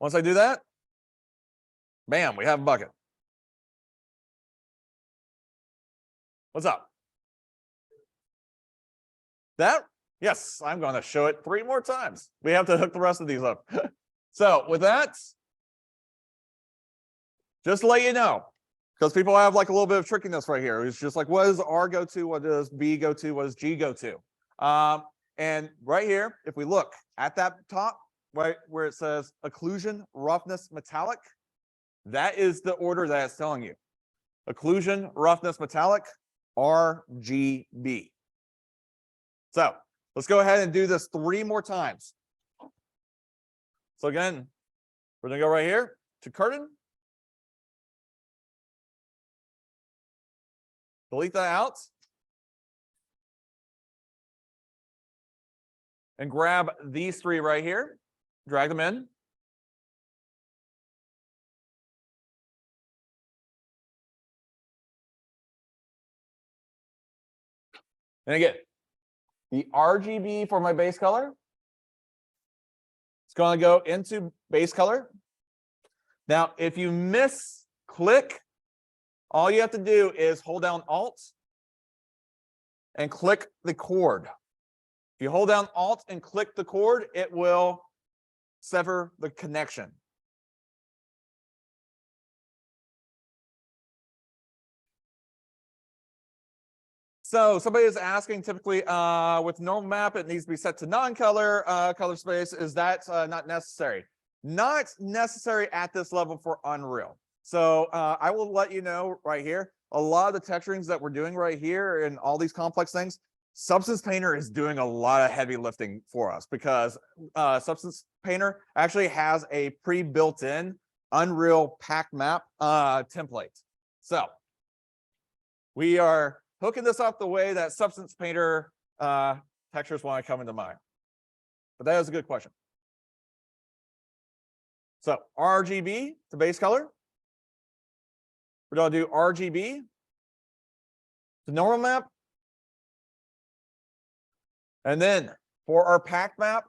Once I do that, bam, we have a bucket. What's up? That? Yes, I'm going to show it 3 more times. We have to hook the rest of these up. So with that, just to let you know, Because people have like a little bit of trickiness right here. It's just like, what does R go to? What does B go to? What does G go to? And right here, if we look at that top, right where it says occlusion, roughness, metallic, that is the order that it's telling you. Occlusion, roughness, metallic, RGB. So let's go ahead and do this 3 more times. So again, we're gonna go right here to curtain. Delete that out. And grab these 3 right here, drag them in. And again, the RGB for my base color, it's going to go into base color. Now, if you misclick, all you have to do is hold down Alt and click the chord. If you hold down Alt and click the chord, it will sever the connection. So somebody is asking, typically with normal map, it needs to be set to non-color color space. Is that not necessary? Not necessary at this level for Unreal. So I will let you know right here, a lot of the texturings that we're doing right here and all these complex things, Substance Painter is doing a lot of heavy lifting for us because Substance Painter actually has a pre-built in Unreal pack map template. So we are hooking this up the way that Substance Painter textures want to come into mind. But that is a good question. So RGB to base color. We're going to do RGB to normal map. And then for our pack map,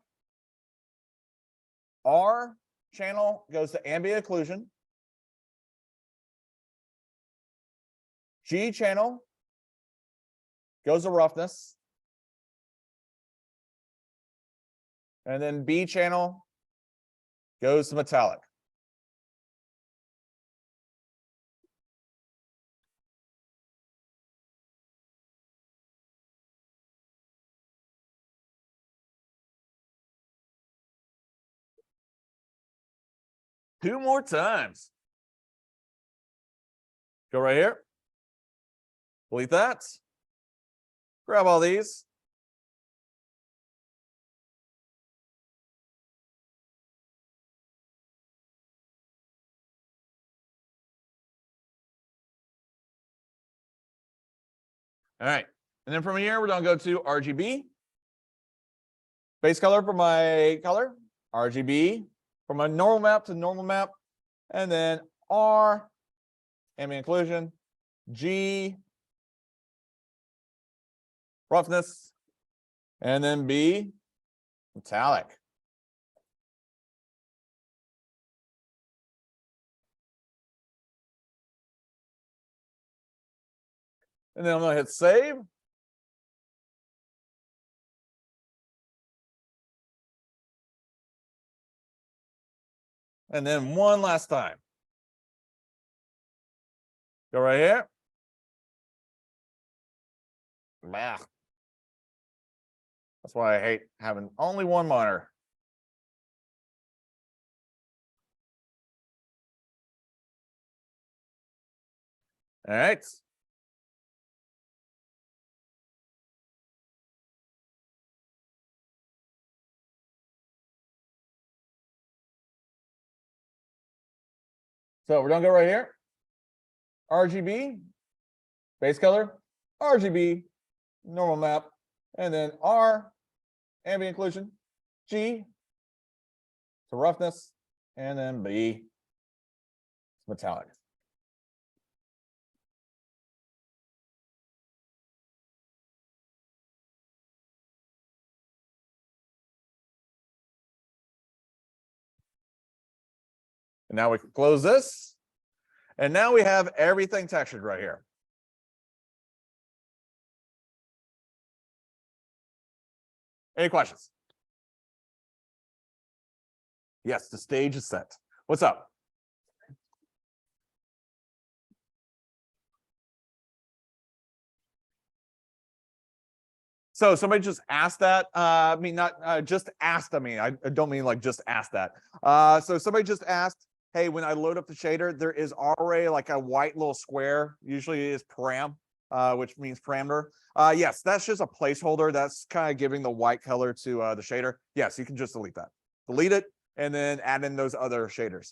R channel goes to ambient occlusion. G channel goes to roughness. And then B channel goes to metallic. Two more times. Go right here. Delete that. Grab all these. All right. And then from here, we're going to go to RGB. Base color for my color. RGB from my normal map to normal map. And then R, ambient occlusion. G, roughness. And then B, metallic. And then I'm going to hit save. And then one last time. Go right here. Bah. That's why I hate having only one monitor. All right. So we're gonna go right here. RGB, base color, RGB, normal map, and then R, ambient occlusion, G, to roughness, and then B, metallic. And now we can close this. And now we have everything textured right here. Any questions? Yes, the stage is set. What's up? So somebody just asked that. I mean, not just asked. I mean, I don't mean like just asked that. So somebody just asked, hey, when I load up the shader, there is already like a white little square, usually is param, which means parameter. Yes, that's just a placeholder. That's kind of giving the white color to the shader. Yes, you can just delete that. Delete it and then add in those other shaders.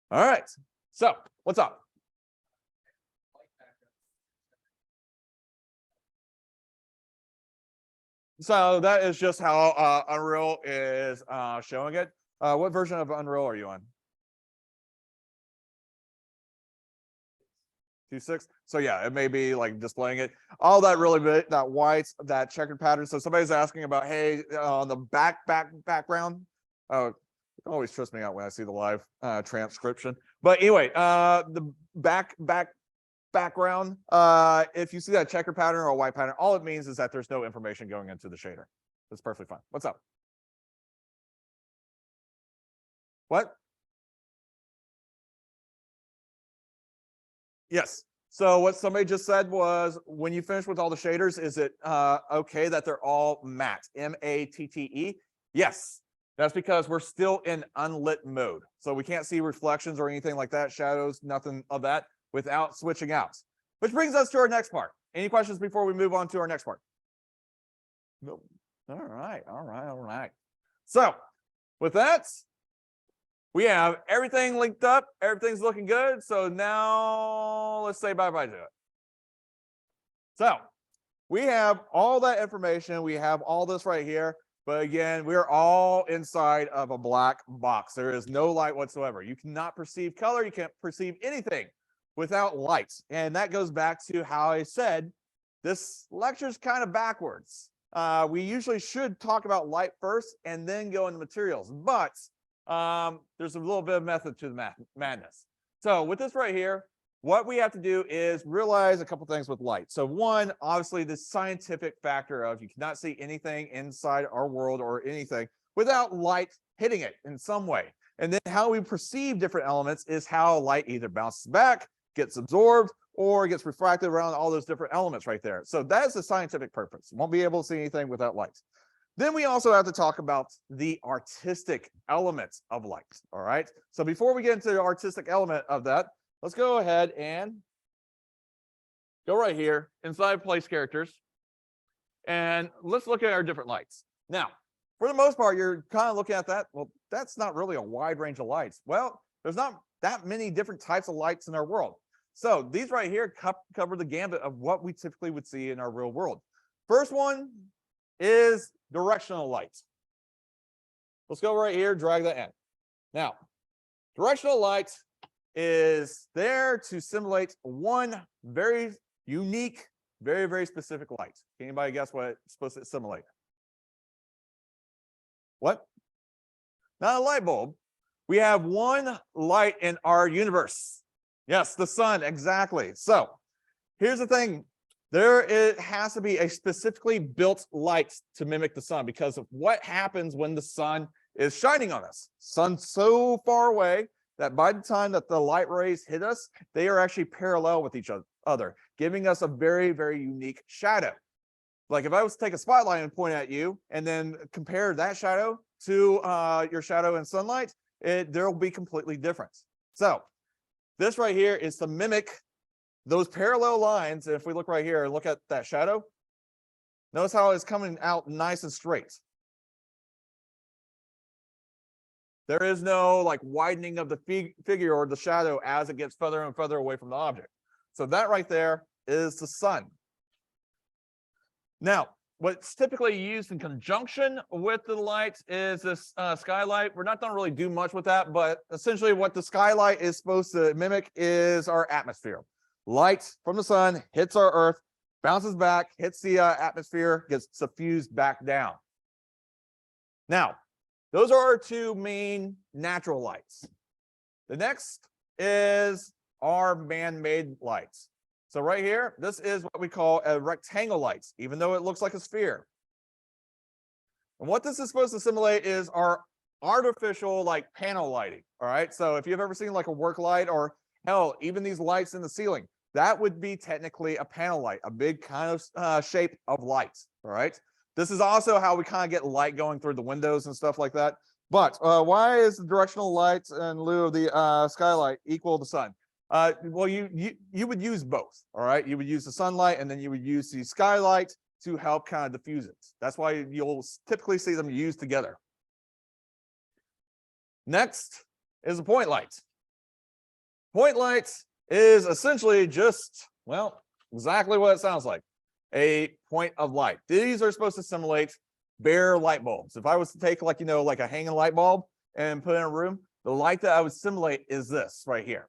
All right. So what's up? So that is just how Unreal is showing it. What version of Unreal are you on? 2.6. So yeah, it may be like displaying it. All that really bit, that white, that checkered pattern. So somebody's asking about, hey, on the background. Oh, it always trips me out when I see the live transcription. But anyway, the background, if you see that checker pattern or a white pattern, all it means is that there's no information going into the shader. That's perfectly fine. What's up? What? Yes. So what somebody just said was, when you finish with all the shaders, is it okay that they're all matte? M-A-T-T-E? Yes. That's because we're still in unlit mode. So we can't see reflections or anything like that, shadows, nothing of that, without switching out. Which brings us to our next part. Any questions before we move on to our next part? Nope. All right. So with that, we have everything linked up. Everything's looking good. So now let's say bye-bye to it. So we have all that information. We have all this right here. But again, we're all inside of a black box. There is no light whatsoever. You cannot perceive color. You can't perceive anything without light. And that goes back to how I said this lecture is kind of backwards. We usually should talk about light first and then go into materials. But there's a little bit of method to the madness. So with this right here, what we have to do is realize a couple things with light. So one, obviously the scientific factor of you cannot see anything inside our world or anything without light hitting it in some way. And then how we perceive different elements is how light either bounces back, gets absorbed, or gets refracted around all those different elements right there. So that's the scientific purpose. You won't be able to see anything without light. Then we also have to talk about the artistic elements of light. All right. So before we get into the artistic element of that, let's go ahead and go right here inside place characters. And let's look at our different lights. Now, for the most part, you're kind of looking at that. Well, that's not really a wide range of lights. Well, there's not that many different types of lights in our world. So these right here cover the gambit of what we typically would see in our real world. First one is directional light. Let's go right here, drag that in. Now, directional light is there to simulate one very unique, very, very specific light. Can anybody guess what it's supposed to simulate? What? Not a light bulb. We have one light in our universe. Yes, the sun, exactly. So here's the thing. It has to be a specifically built light to mimic the sun because of what happens when the sun is shining on us. Sun's so far away that by the time that the light rays hit us, they are actually parallel with each other, giving us a very, very unique shadow. Like if I was to take a spotlight and point at you and then compare that shadow to your shadow in sunlight, there will be completely different. So this right here is to mimic those parallel lines. And if we look right here and look at that shadow, notice how it's coming out nice and straight. There is no like widening of the figure or the shadow as it gets further and further away from the object. So that right there is the sun. Now, what's typically used in conjunction with the light is this skylight. We're not going to really do much with that, but essentially what the skylight is supposed to mimic is our atmosphere. Light from the sun hits our earth, bounces back, hits the atmosphere, gets suffused back down. Now, those are our two main natural lights. The next is our man-made lights. So right here, this is what we call a rectangle light, even though it looks like a sphere. And what this is supposed to simulate is our artificial like panel lighting. All right. So if you've ever seen like a work light or hell, even these lights in the ceiling, that would be technically a panel light, a big kind of shape of light. All right. This is also how we kind of get light going through the windows and stuff like that. But why is the directional light in lieu of the skylight equal to sun? Well, you would use both. All right. You would use the sunlight and then you would use the skylight to help kind of diffuse it. That's why you'll typically see them used together. Next is a point light. Point light is essentially just, well, exactly what it sounds like, a point of light. These are supposed to simulate bare light bulbs. If I was to take like, like a hanging light bulb and put it in a room, the light that I would simulate is this right here.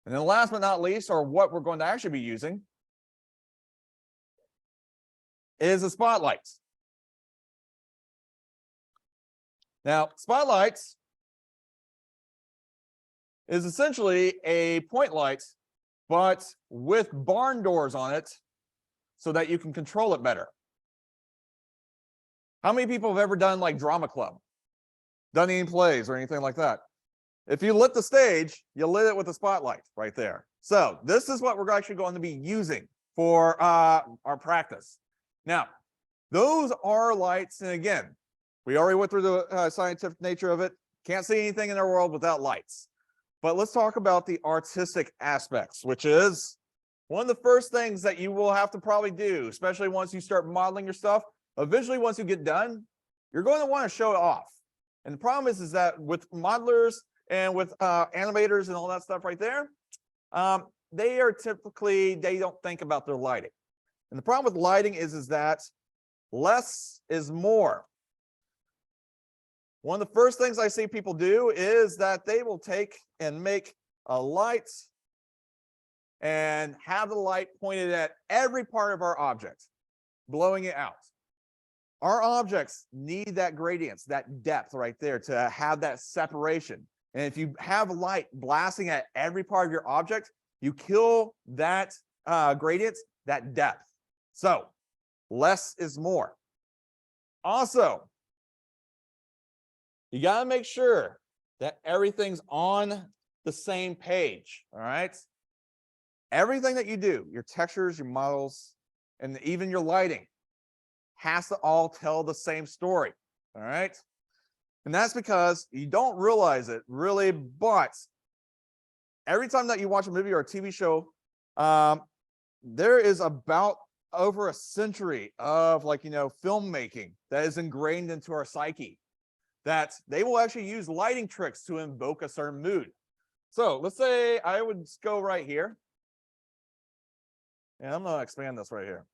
And then last but not least, or what we're going to actually be using, is a spotlight. Now, spotlights is essentially a point light, but with barn doors on it so that you can control it better. How many people have ever done like drama club, done any plays or anything like that? If you lit the stage, you lit it with a spotlight right there. So this is what we're actually going to be using for our practice. Now, those are lights, and again, we already went through the scientific nature of it. Can't see anything in our world without lights. But let's talk about the artistic aspects, which is one of the first things that you will have to probably do, especially once you start modeling your stuff. Eventually, once you get done, you're going to want to show it off. And the problem is that with modelers and with animators and all that stuff right there, they are typically, they don't think about their lighting. And the problem with lighting is that less is more. One of the first things I see people do is that they will take and make a light and have the light pointed at every part of our object, blowing it out. Our objects need that gradients, that depth right there to have that separation. And if you have light blasting at every part of your object, you kill that gradients, that depth. So less is more. Also, you got to make sure that everything's on the same page. All right. Everything that you do, your textures, your models, and even your lighting has to all tell the same story. All right. And that's because you don't realize it really, but every time that you watch a movie or a TV show, there is about over a century of filmmaking that is ingrained into our psyche, that they will actually use lighting tricks to invoke a certain mood. So let's say I would go right here. And I'm going to expand this right here.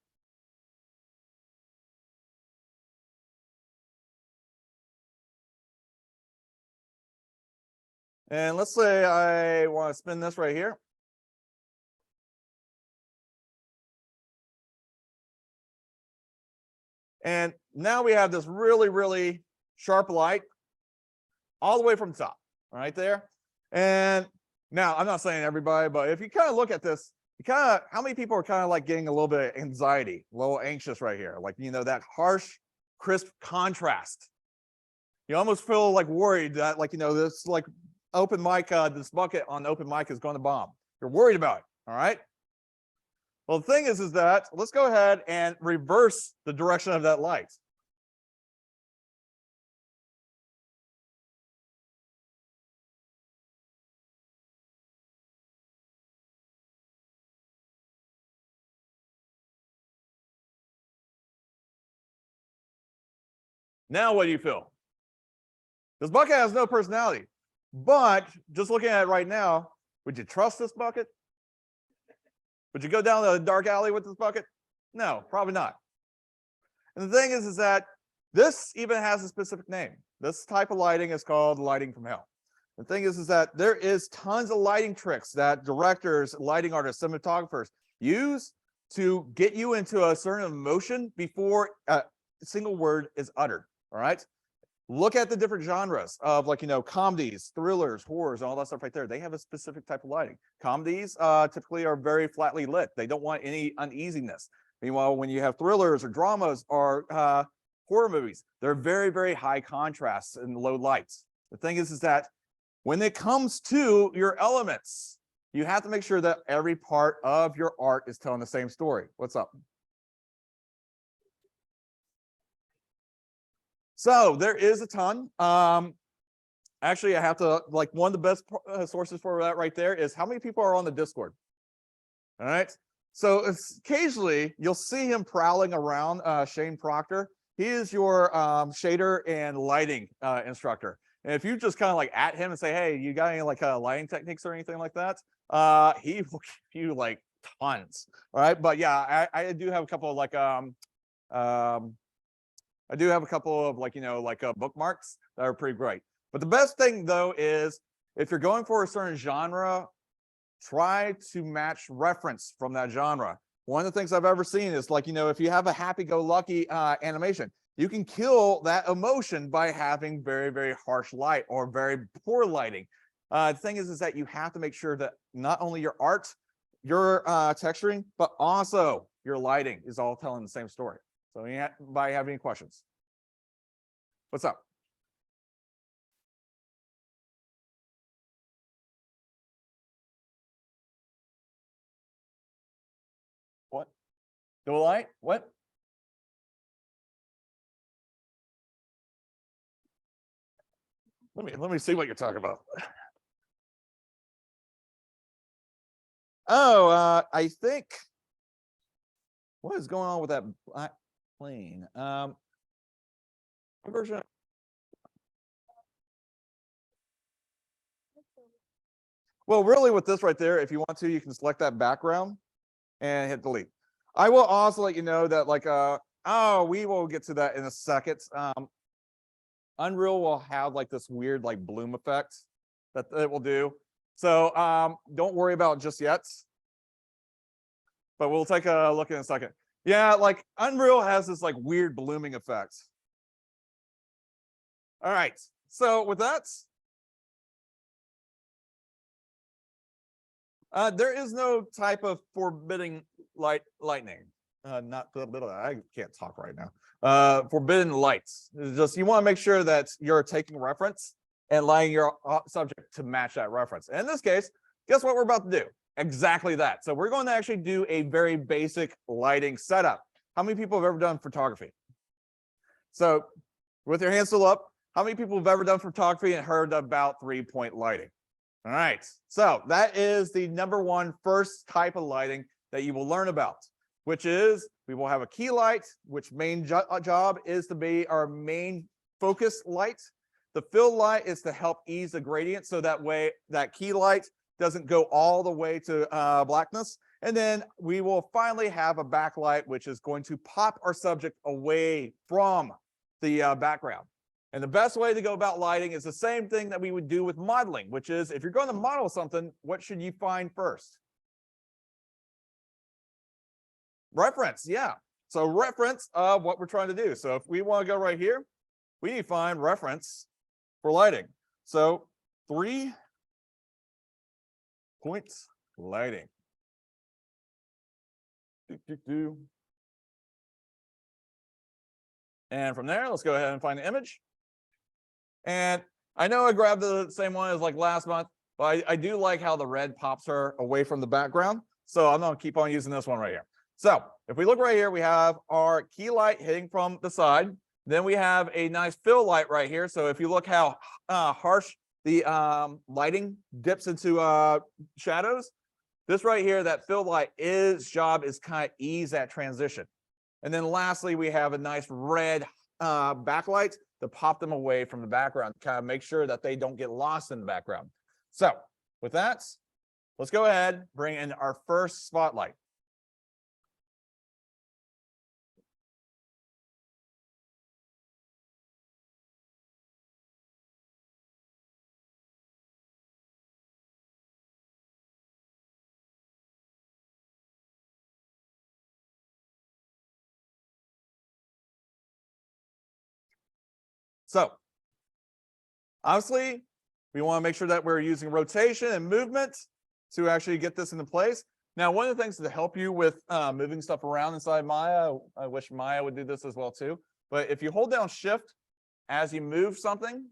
And let's say I want to spin this right here. And now we have this really, really sharp light all the way from the top, right there. And now I'm not saying everybody, but if you kind of look at this, how many people are kind of like getting a little bit of anxiety, a little anxious right here? Like, that harsh, crisp contrast. You almost feel like worried that this open mic, this bucket on open mic is going to bomb. You're worried about it. All right. Well, the thing is that let's go ahead and reverse the direction of that light. Now, what do you feel? This bucket has no personality, but just looking at it right now, would you trust this bucket? Would you go down the dark alley with this bucket? No, probably not. And the thing is that this even has a specific name. This type of lighting is called lighting from hell. The thing is that there is tons of lighting tricks that directors, lighting artists, cinematographers use to get you into a certain emotion before a single word is uttered. All right. Look at the different genres of comedies, thrillers, horrors, all that stuff right there. They have a specific type of lighting. Comedies typically are very flatly lit. They don't want any uneasiness. Meanwhile, when you have thrillers or dramas or horror movies, they're very, very high contrast and low lights. The thing is that when it comes to your elements, you have to make sure that every part of your art is telling the same story. What's up? So there is a ton. Actually, I have to, like, one of the best sources for that right there is how many people are on the Discord. All right. So occasionally you'll see him prowling around. Shane Proctor. He is your shader and lighting instructor. And if you just kind of like at him and say, "Hey, you got any like lighting techniques or anything like that?" He will give you like tons. All right. But yeah, I do have a couple of like I do have a couple of like, like bookmarks that are pretty great. But the best thing though is if you're going for a certain genre, try to match reference from that genre. One of the things I've ever seen is like, if you have a happy-go-lucky animation, you can kill that emotion by having very, very harsh light or very poor lighting. The thing is that you have to make sure that not only your art, your texturing, but also your lighting is all telling the same story. So anybody have any questions? What's up? What? Dual light? What? Let me see what you're talking about. Oh, I think what is going on with that black plane? Version. Well, really with this right there, if you want to, you can select that background and hit delete. I will also let you know that like, we will get to that in a second. Unreal will have like this weird like bloom effect that it will do. So don't worry about it just yet. But we'll take a look in a second. Yeah, like Unreal has this like weird blooming effect. All right. So with that, there is no type of forbidding lightning. Not I can't talk right now. Forbidden lights. It's just you want to make sure that you're taking reference and lighting your subject to match that reference. And in this case, guess what we're about to do? Exactly that. So we're going to actually do a very basic lighting setup. How many people have ever done photography? So with your hands still up, how many people have ever done photography and heard about 3-point lighting? All right, so that is the number one first type of lighting that you will learn about, which is we will have a key light, which main job is to be our main focus light. The fill light is to help ease the gradient, so that way that key light doesn't go all the way to blackness. And then we will finally have a backlight, which is going to pop our subject away from the background. And the best way to go about lighting is the same thing that we would do with modeling, which is if you're going to model something, what should you find first? Reference, yeah. So reference of what we're trying to do. So if we want to go right here, we need to find reference for lighting. So 3-point lighting. And from there, let's go ahead and find the image. And I know I grabbed the same one as like last month, but I do like how the red pops her away from the background. So I'm going to keep on using this one right here. So if we look right here, we have our key light hitting from the side. Then we have a nice fill light right here. So if you look how harsh the lighting dips into shadows, this right here, that fill light job is kind of ease that transition. And then lastly, we have a nice red backlight to pop them away from the background, kind of make sure that they don't get lost in the background. So with that, let's go ahead, bring in our first spotlight. So obviously, we want to make sure that we're using rotation and movement to actually get this into place. Now, one of the things to help you with moving stuff around inside Maya, I wish Maya would do this as well too, but if you hold down Shift as you move something,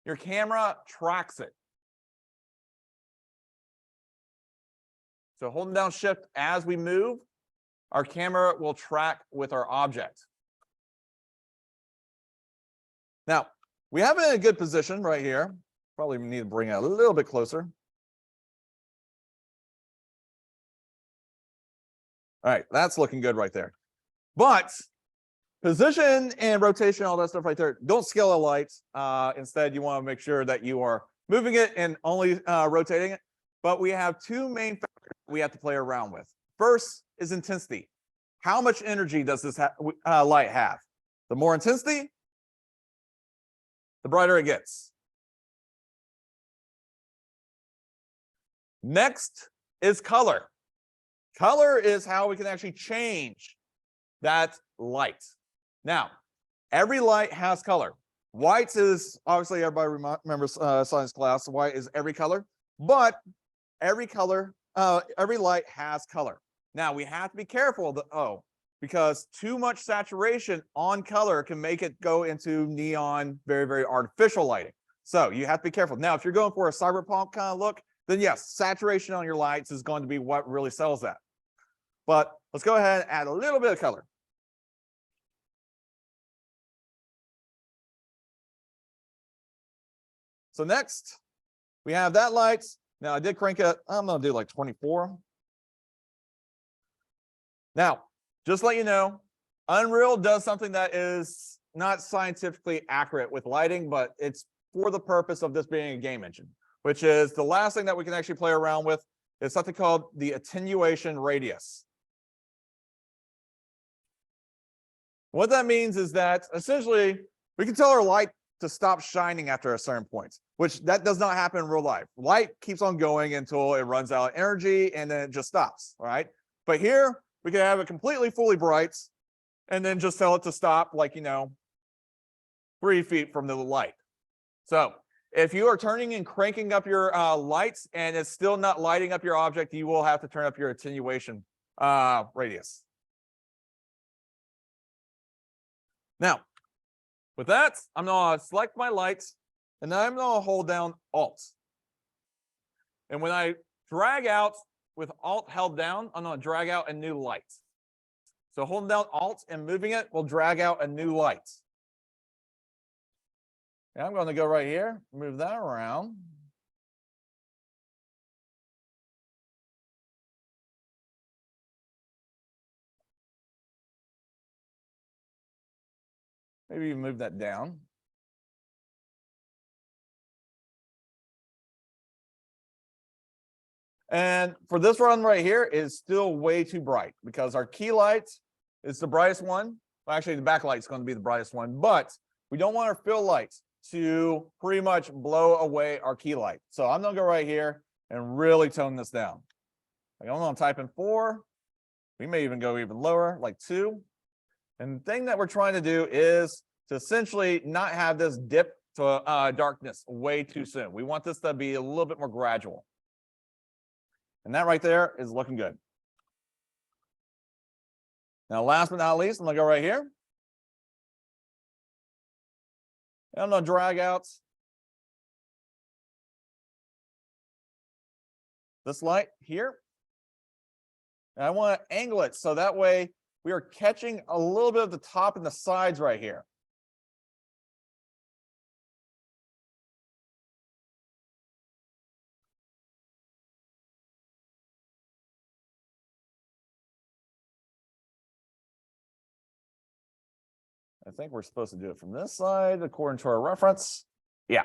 your camera tracks it. So holding down shift as we move, our camera will track with our object. Now, we have it in a good position right here. Probably need to bring it a little bit closer. All right, that's looking good right there. But position and rotation, all that stuff right there, don't scale a light. Instead, you want to make sure that you are moving it and only rotating it. But we have two main factors we have to play around with. First is intensity. How much energy does this light have? The more intensity, the brighter it gets. Next is color. Color is how we can actually change that light. Now, every light has color. White is, obviously everybody remembers science class, white is every color, but every light has color. Now, we have to be careful because too much saturation on color can make it go into neon, very, very artificial lighting. So you have to be careful. Now, if you're going for a cyberpunk kind of look, then yes, saturation on your lights is going to be what really sells that. But let's go ahead and add a little bit of color. So next, we have that light. Now I did crank it. I'm going to do like 24. Now, just to let you know, Unreal does something that is not scientifically accurate with lighting, but it's for the purpose of this being a game engine, which is the last thing that we can actually play around with is something called the attenuation radius. What that means is that essentially we can tell our light to stop shining after a certain point, which that does not happen in real life. Light keeps on going until it runs out of energy and then it just stops, all right? But here we can have it completely fully bright and then just tell it to stop like, 3 feet from the light. So if you are turning and cranking up your lights and it's still not lighting up your object, you will have to turn up your attenuation radius. Now, with that, I'm going to select my lights and then I'm going to hold down Alt. And when I drag out with Alt held down, I'm going to drag out a new light. So holding down Alt and moving it will drag out a new light. And I'm going to go right here, move that around. Maybe you move that down. And for this run right here is still way too bright because our key light is the brightest one. Well, actually, the backlight is going to be the brightest one, but we don't want our fill lights to pretty much blow away our key light. So I'm going to go right here and really tone this down. Like I'm going to type in 4. We may even go even lower, like 2. And the thing that we're trying to do is to essentially not have this dip to darkness way too soon. We want this to be a little bit more gradual. And that right there is looking good. Now, last but not least, I'm going to go right here. And I'm going to drag out this light here. And I want to angle it so that way we are catching a little bit of the top and the sides right here. I think we're supposed to do it from this side according to our reference. Yeah.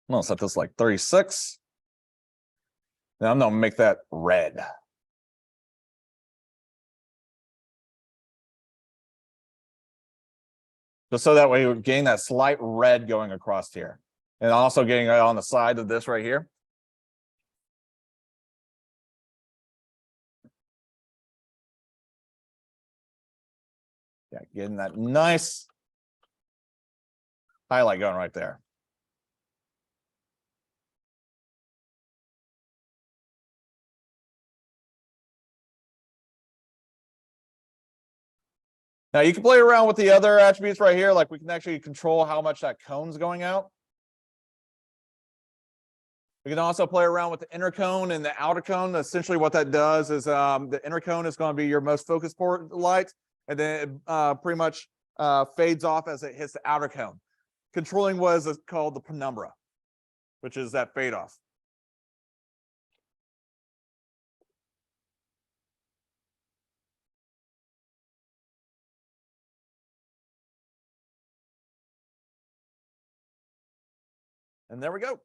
I'm gonna set this like 36. Now I'm gonna make that red. Just so that way we're getting that slight red going across here. And also getting it on the side of this right here. Yeah, getting that nice highlight going right there. Now you can play around with the other attributes right here. Like we can actually control how much that cone's going out. We can also play around with the inner cone and the outer cone. Essentially what that does is the inner cone is going to be your most focused port light, and then it pretty much fades off as it hits the outer cone, controlling what is called the penumbra, which is that fade off. And there we go.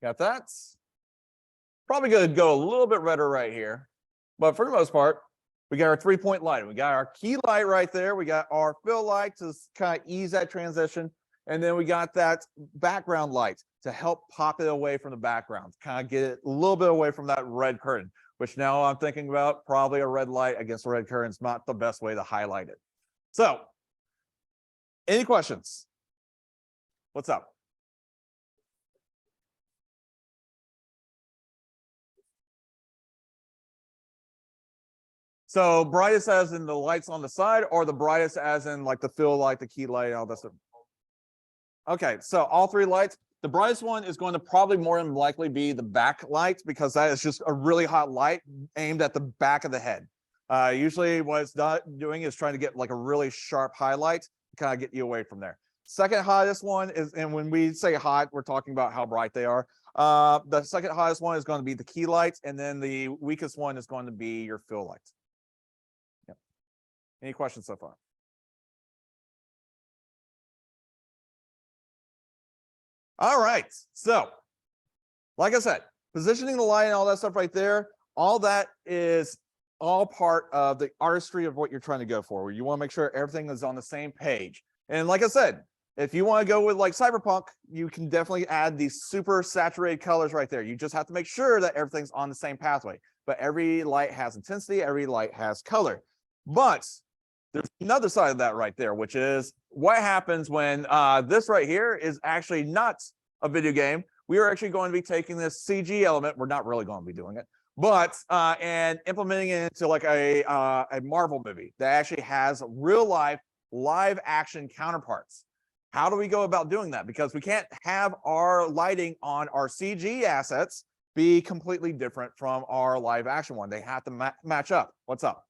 Got that. Probably going to go a little bit redder right here, but for the most part, we got our 3-point light. We got our key light right there. We got our fill light to kind of ease that transition. And then we got that background light to help pop it away from the background, kind of get it a little bit away from that red curtain, which now I'm thinking about probably a red light against a red curtain is not the best way to highlight it. So, any questions? What's up? So brightest as in the lights on the side, or the brightest as in like the fill light, the key light, all that stuff? Okay, so all three lights. The brightest one is going to probably more than likely be the back light, because that is just a really hot light aimed at the back of the head. Usually what it's doing is trying to get like a really sharp highlight to kind of get you away from there. Second hottest one is, and when we say hot, we're talking about how bright they are. The second hottest one is going to be the key light, and then the weakest one is going to be your fill light. Yep. Any questions so far? All right, so like I said, positioning the light and all that stuff right there, all that is all part of the artistry of what you're trying to go for. You want to make sure everything is on the same page. And like I said, if you want to go with like Cyberpunk, you can definitely add these super saturated colors right there. You just have to make sure that everything's on the same pathway. But every light has intensity, every light has color. But there's another side of that right there, which is what happens when this right here is actually not a video game. We are actually going to be taking this CG element. We're not really going to be doing it, but and implementing it into like a Marvel movie that actually has real life live action counterparts. How do we go about doing that? Because we can't have our lighting on our CG assets be completely different from our live action one. They have to match up. What's up?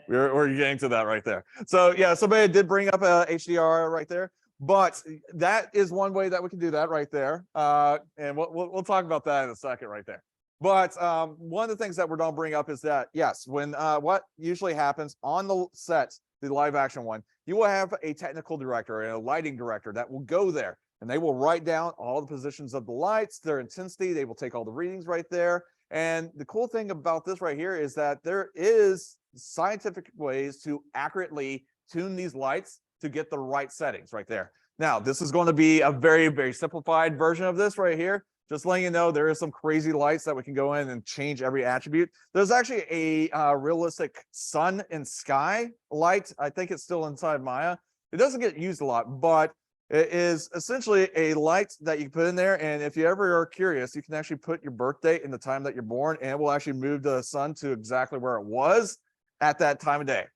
We're getting to that right there. So yeah, somebody did bring up a HDR right there, but that is one way that we can do that right there. And we'll talk about that in a second right there. But one of the things that we're going to bring up is that, yes, when what usually happens on the set, the live action one, you will have a technical director and a lighting director that will go there, and they will write down all the positions of the lights, their intensity. They will take all the readings right there. And the cool thing about this right here is that there is scientific ways to accurately tune these lights to get the right settings right there. Now, this is going to be a very, very simplified version of this right here. Just letting you know, there is some crazy lights that we can go in and change every attribute. There's actually a realistic sun and sky light. I think it's still inside Maya. It doesn't get used a lot, but it is essentially a light that you can put in there. And if you ever are curious, you can actually put your birth date and the time that you're born, and it will actually move the sun to exactly where it was at that time of day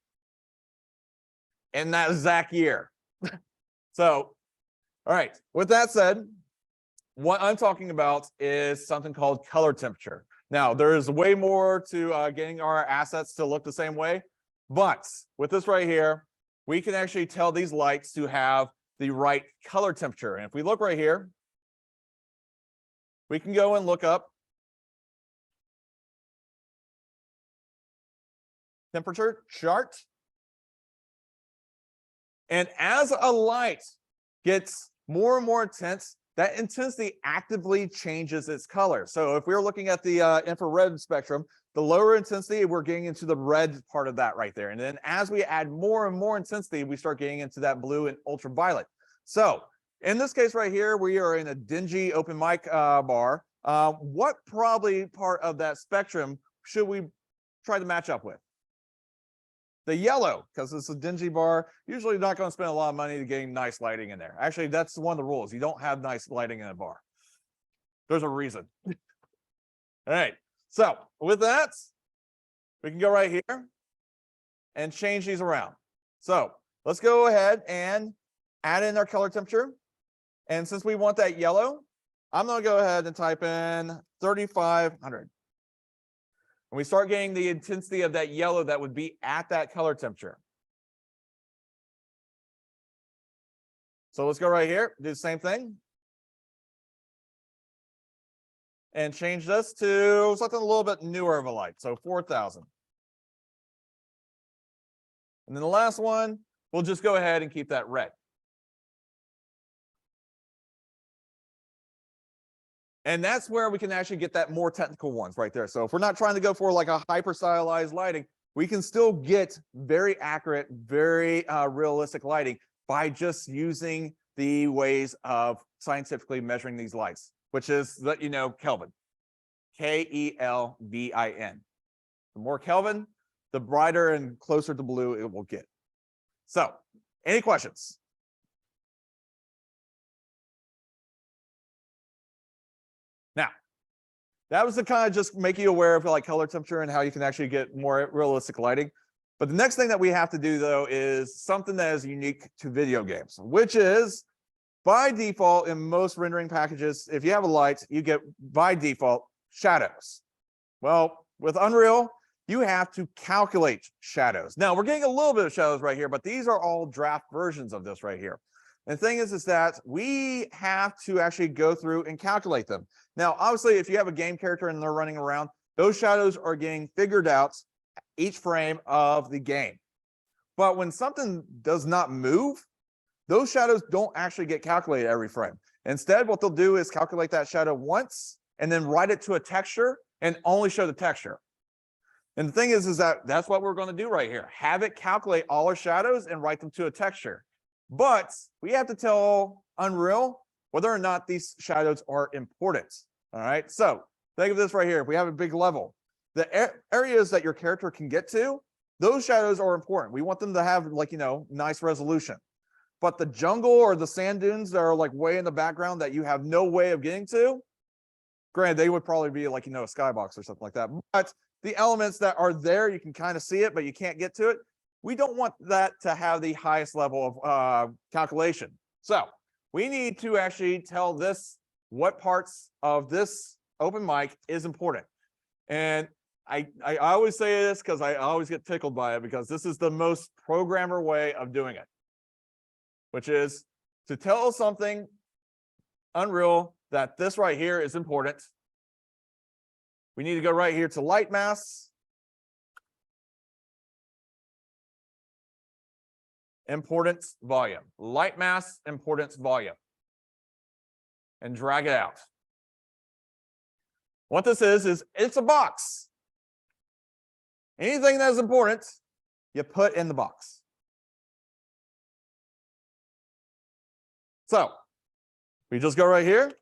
in that exact year. So, all right, with that said, what I'm talking about is something called color temperature. Now, there is way more to getting our assets to look the same way, but with this right here, we can actually tell these lights to have the right color temperature. And if we look right here, we can go and look up temperature chart. And as a light gets more and more intense, that intensity actively changes its color. So if we're looking at the infrared spectrum, the lower intensity, we're getting into the red part of that right there. And then as we add more and more intensity, we start getting into that blue and ultraviolet. So in this case right here, we are in a dingy open mic bar. What probably part of that spectrum should we try to match up with? The yellow, because it's a dingy bar. Usually not going to spend a lot of money to getting nice lighting in there. Actually, that's one of the rules. You don't have nice lighting in a bar. There's a reason. All right. So with that, we can go right here and change these around. So let's go ahead and add in our color temperature. And since we want that yellow, I'm going to go ahead and type in 3,500. And we start getting the intensity of that yellow that would be at that color temperature. So let's go right here, do the same thing. And change this to something a little bit newer of a light. So 4,000. And then the last one, we'll just go ahead and keep that red. And that's where we can actually get that more technical ones right there. So if we're not trying to go for like a hyper stylized lighting, we can still get very accurate, very realistic lighting by just using the ways of scientifically measuring these lights, which is, let you know, Kelvin, Kelvin. The more Kelvin, the brighter and closer to blue it will get. So, any questions? Now, that was to kind of just make you aware of like color temperature and how you can actually get more realistic lighting. But the next thing that we have to do though is something that is unique to video games, which is by default in most rendering packages, if you have a light, you get by default shadows. Well, with Unreal, you have to calculate shadows. Now we're getting a little bit of shadows right here, but these are all draft versions of this right here. And the thing is that we have to actually go through and calculate them. Now, obviously, if you have a game character and they're running around, those shadows are getting figured out each frame of the game. But when something does not move, those shadows don't actually get calculated every frame. Instead, what they'll do is calculate that shadow once and then write it to a texture and only show the texture. And the thing is that that's what we're going to do right here. Have it calculate all our shadows and write them to a texture. But we have to tell Unreal whether or not these shadows are important. All right. So think of this right here. If we have a big level, the areas that your character can get to, those shadows are important. We want them to have like, you know, nice resolution. But the jungle or the sand dunes that are like way in the background that you have no way of getting to, granted, they would probably be like, you know, a skybox or something like that. But the elements that are there, you can kind of see it, but you can't get to it. We don't want that to have the highest level of calculation. So we need to actually tell this what parts of this open mic is important. And I always say this because I always get tickled by it, because this is the most programmer way of doing it, which is to tell something, Unreal, that this right here is important. We need to go right here to light mass, importance, volume, light mass, importance, volume, and drag it out. What this is it's a box. Anything that is important, you put in the box. So we just go right here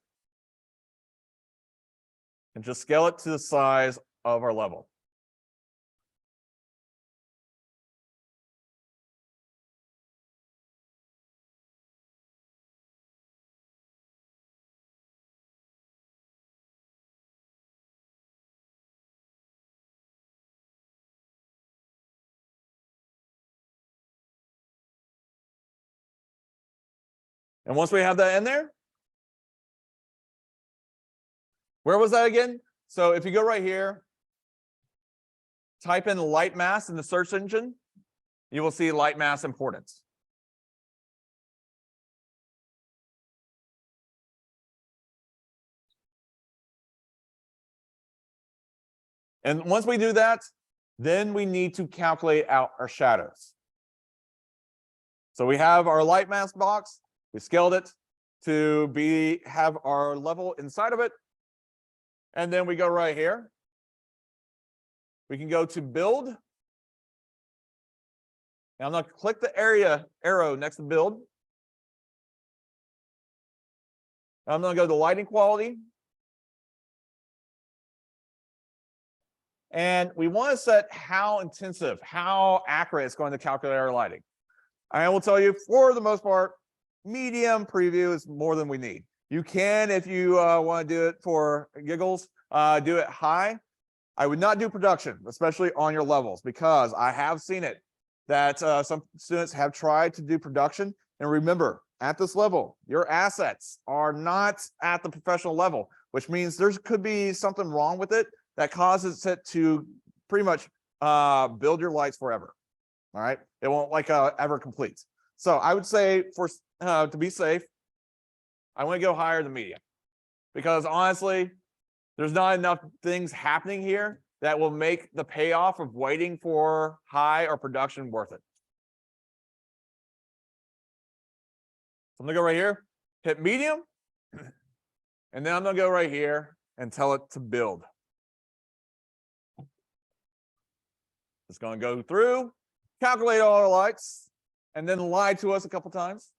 and just scale it to the size of our level. And once we have that in there, where was that again? So if you go right here, type in light mass in the search engine, you will see light mass importance. And once we do that, then we need to calculate out our shadows. So we have our light mass box. We scaled it to have our level inside of it. And then we go right here. We can go to build. And I'm going to click the arrow next to build. I'm going to go to lighting quality. And we want to set how intensive, how accurate it's going to calculate our lighting. I will tell you, for the most part, medium preview is more than we need. You can, if you want to do it for giggles, do it high. I would not do production, especially on your levels, because I have seen it that some students have tried to do production. And remember, at this level, your assets are not at the professional level, which means there could be something wrong with it that causes it to pretty much build your lights forever. All right, it won't like ever complete. So I would say for to be safe, I want to go higher than medium, because honestly, there's not enough things happening here that will make the payoff of waiting for high or production worth it. So I'm gonna go right here, hit medium, and then I'm gonna go right here and tell it to build. It's gonna go through, calculate all our lights, and then lie to us a couple times.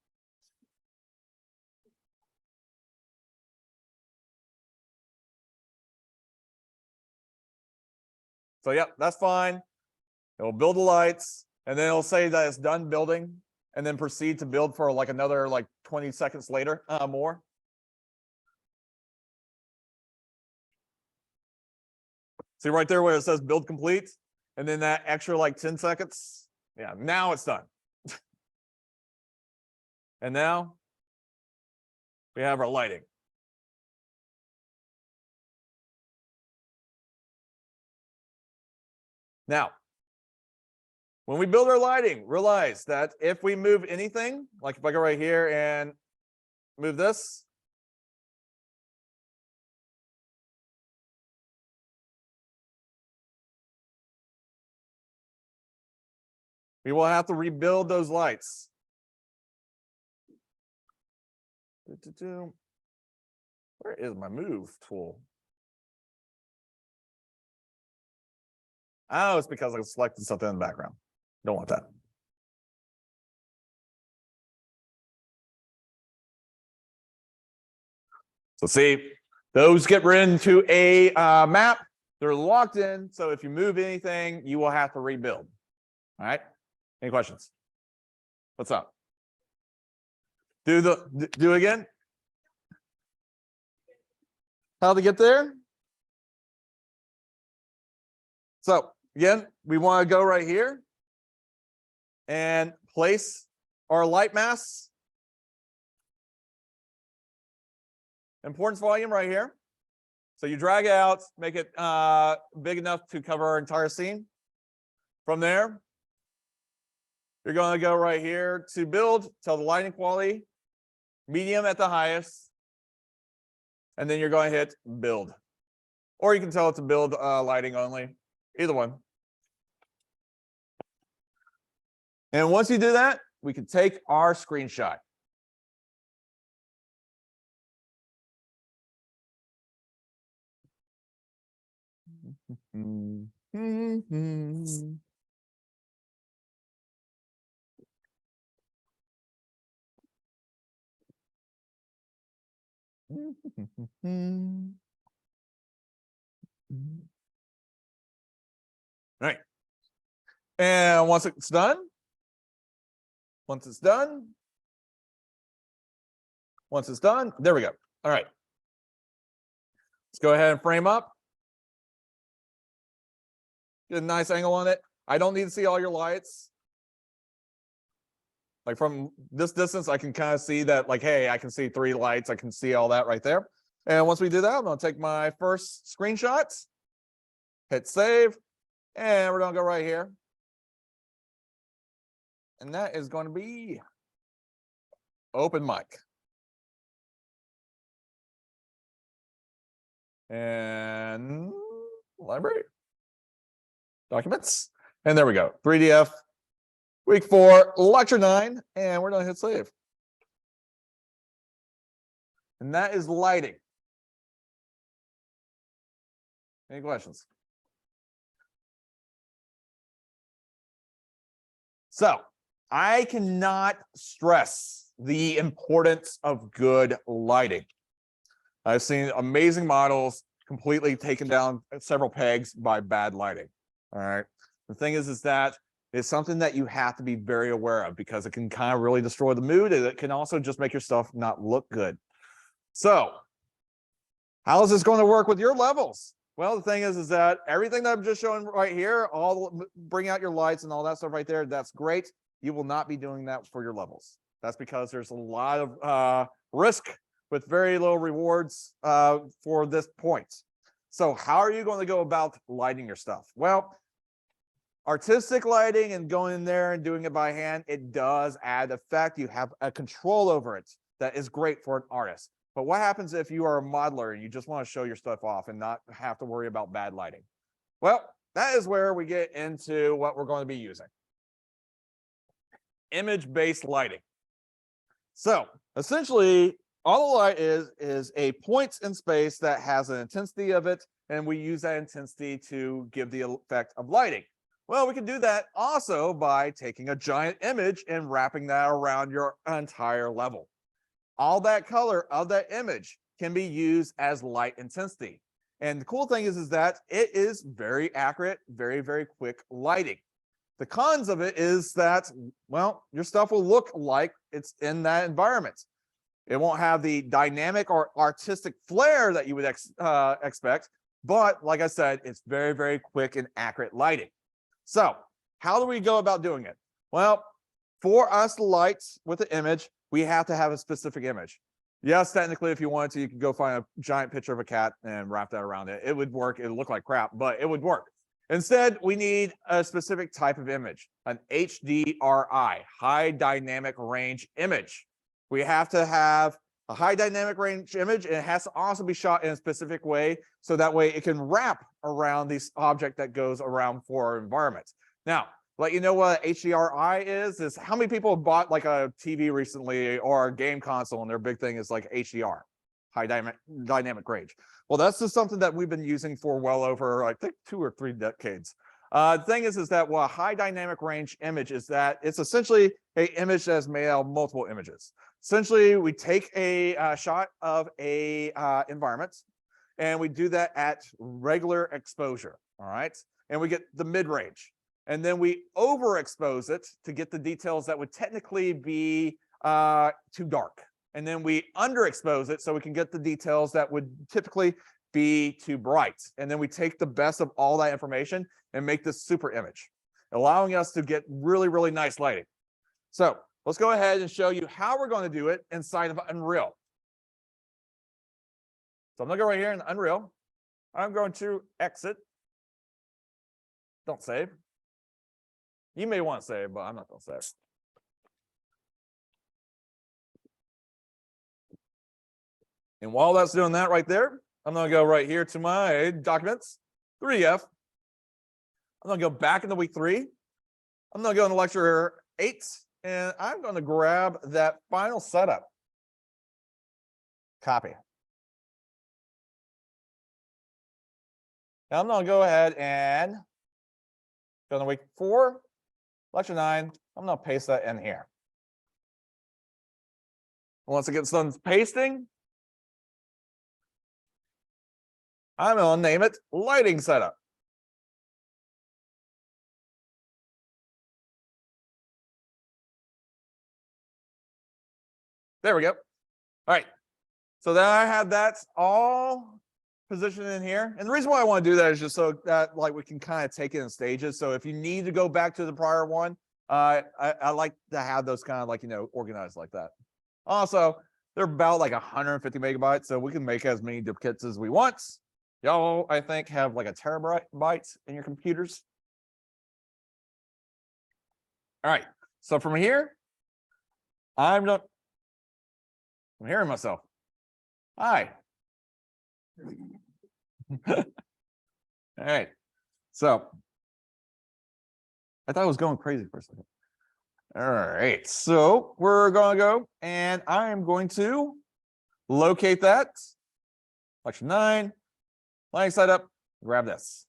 So yep, that's fine. It'll build the lights, and then it'll say that it's done building, and then proceed to build for like another like 20 seconds later, more. See right there where it says build complete, and then that extra like 10 seconds. Yeah, now it's done. And now we have our lighting. Now, when we build our lighting, realize that if we move anything, like if I go right here and move this, we will have to rebuild those lights. Where is my move tool? Oh, it's because I selected something in the background. Don't want that. So see, those get written to a map. They're locked in. So if you move anything, you will have to rebuild. All right. Any questions? What's up? Do it again. How to get there? So again, we want to go right here and place our light mass. Importance volume right here. So you drag it out, make it big enough to cover our entire scene. From there, you're going to go right here to build, tell the lighting quality, medium at the highest, and then you're going to hit build. Or you can tell it to build lighting only, either one. And once you do that, we can take our screenshot. All right. And once it's done, once it's done, there we go. All right. Let's go ahead and frame up. Get a nice angle on it. I don't need to see all your lights. Like from this distance, I can kind of see that, like, hey, I can see 3 lights. I can see all that right there. And once we do that, I'm going to take my first screenshot, hit save, and we're going to go right here. And that is going to be open mic. And library, documents. And there we go. 3DF, week 4, lecture 9, and we're going to hit save. And that is lighting. Any questions? So I cannot stress the importance of good lighting. I've seen amazing models completely taken down several pegs by bad lighting. All right. The thing is that it's something that you have to be very aware of, because it can kind of really destroy the mood, and it can also just make your stuff not look good. So How is this going to work with your levels? Well, the thing is that everything that I'm just showing right here, bring out your lights and all that stuff right there, that's great. You will not be doing that for your levels. That's because there's a lot of risk with very low rewards for this point. So how are you going to go about lighting your stuff? Well, artistic lighting and going in there and doing it by hand, it does add effect. You have a control over it that is great for an artist. But what happens if you are a modeler and you just want to show your stuff off and not have to worry about bad lighting? Well, that is where we get into what we're going to be using. Image-based lighting. So essentially, all the light is a point in space that has an intensity of it, and we use that intensity to give the effect of lighting. Well, we can do that also by taking a giant image and wrapping that around your entire level. All that color of that image can be used as light intensity. And the cool thing is that it is very accurate, very, very quick lighting. The cons of it is that, well, your stuff will look like it's in that environment. It won't have the dynamic or artistic flair that you would expect. But like I said, it's very, very quick and accurate lighting. So how do we go about doing it? Well, for us to light with the image, we have to have a specific image. Yes, technically, if you wanted to, you could go find a giant picture of a cat and wrap that around it. It would work. It would look like crap, but it would work. Instead, we need a specific type of image, an HDRI, high dynamic range image. We have to have a high dynamic range image, and it has to also be shot in a specific way, so that way it can wrap around this object that goes around for our environment. Now, let you know what HDRI is how many people have bought like a TV recently or a game console, and their big thing is like HDR, high dynamic range. Well, that's just something that we've been using for well over, I think, 2 or 3 decades. The thing is that a high dynamic range image is that it's essentially an image that's made out of multiple images. Essentially, we take a shot of a environment, and we do that at regular exposure, all right? And we get the mid-range. And then we overexpose it to get the details that would technically be too dark. And then we underexpose it so we can get the details that would typically be too bright. And then we take the best of all that information and make this super image, allowing us to get really, really nice lighting. So let's go ahead and show you how we're going to do it inside of Unreal. So I'm going to go right here in Unreal. I'm going to exit. Don't save. You may want to save, but I'm not going to save. And while that's doing that right there, I'm going to go right here to my documents, 3F. I'm going to go back into week 3. I'm going to go into lecture 8, and I'm going to grab that final setup. Copy. Now I'm going to go ahead and go to week 4, lecture 9. I'm going to paste that in here. Once it gets done pasting, I'm going to name it lighting setup. There we go. All right. So then I have that all positioned in here. And the reason why I want to do that is just so that like we can kind of take it in stages. So if you need to go back to the prior one, I like to have those kind of like, organized like that. Also, they're about like 150 megabytes, so we can make as many duplicates as we want. Y'all, I think, have like a terabyte in your computers. All right. So from here, I'm hearing myself. Hi. All right. So I thought I was going crazy for a second. All right. So we're going to go, and I am going to locate that. Lecture 9. Lighting setup. Grab this.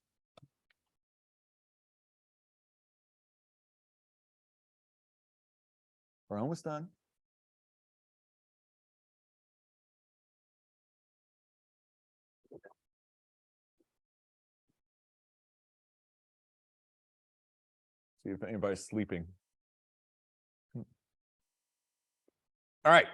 We're almost done. See if anybody's sleeping. All right.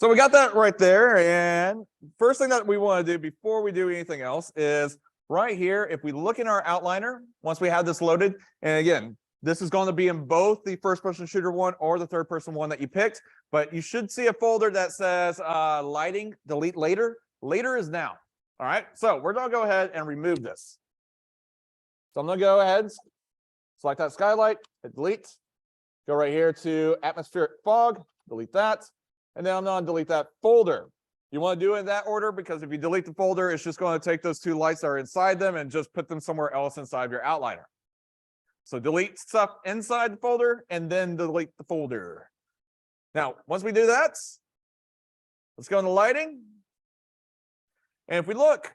So we got that right there. And first thing that we want to do before we do anything else is right here. If we look in our outliner, once we have this loaded, and again, this is going to be in both the first person shooter one or the third person one that you picked, but you should see a folder that says lighting, delete later. Later is now. All right. So we're going to go ahead and remove this. So I'm going to go ahead, select that skylight, hit delete, go right here to atmospheric fog, delete that. And then I'm going to delete that folder. You want to do it in that order because if you delete the folder, it's just going to take those two lights that are inside them and just put them somewhere else inside of your outliner. So delete stuff inside the folder and then delete the folder. Now, once we do that, let's go into lighting. And if we look,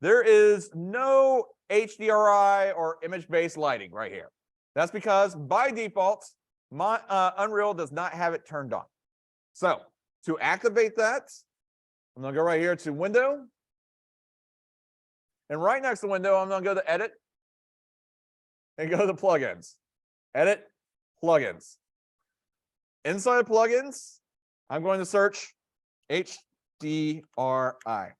there is no HDRI or image-based lighting right here. That's because by default, my Unreal does not have it turned on. So to activate that, I'm going to go right here to Window. And right next to Window, I'm going to go to Edit and go to Plugins. Edit, Plugins. Inside of Plugins, I'm going to search HDRI.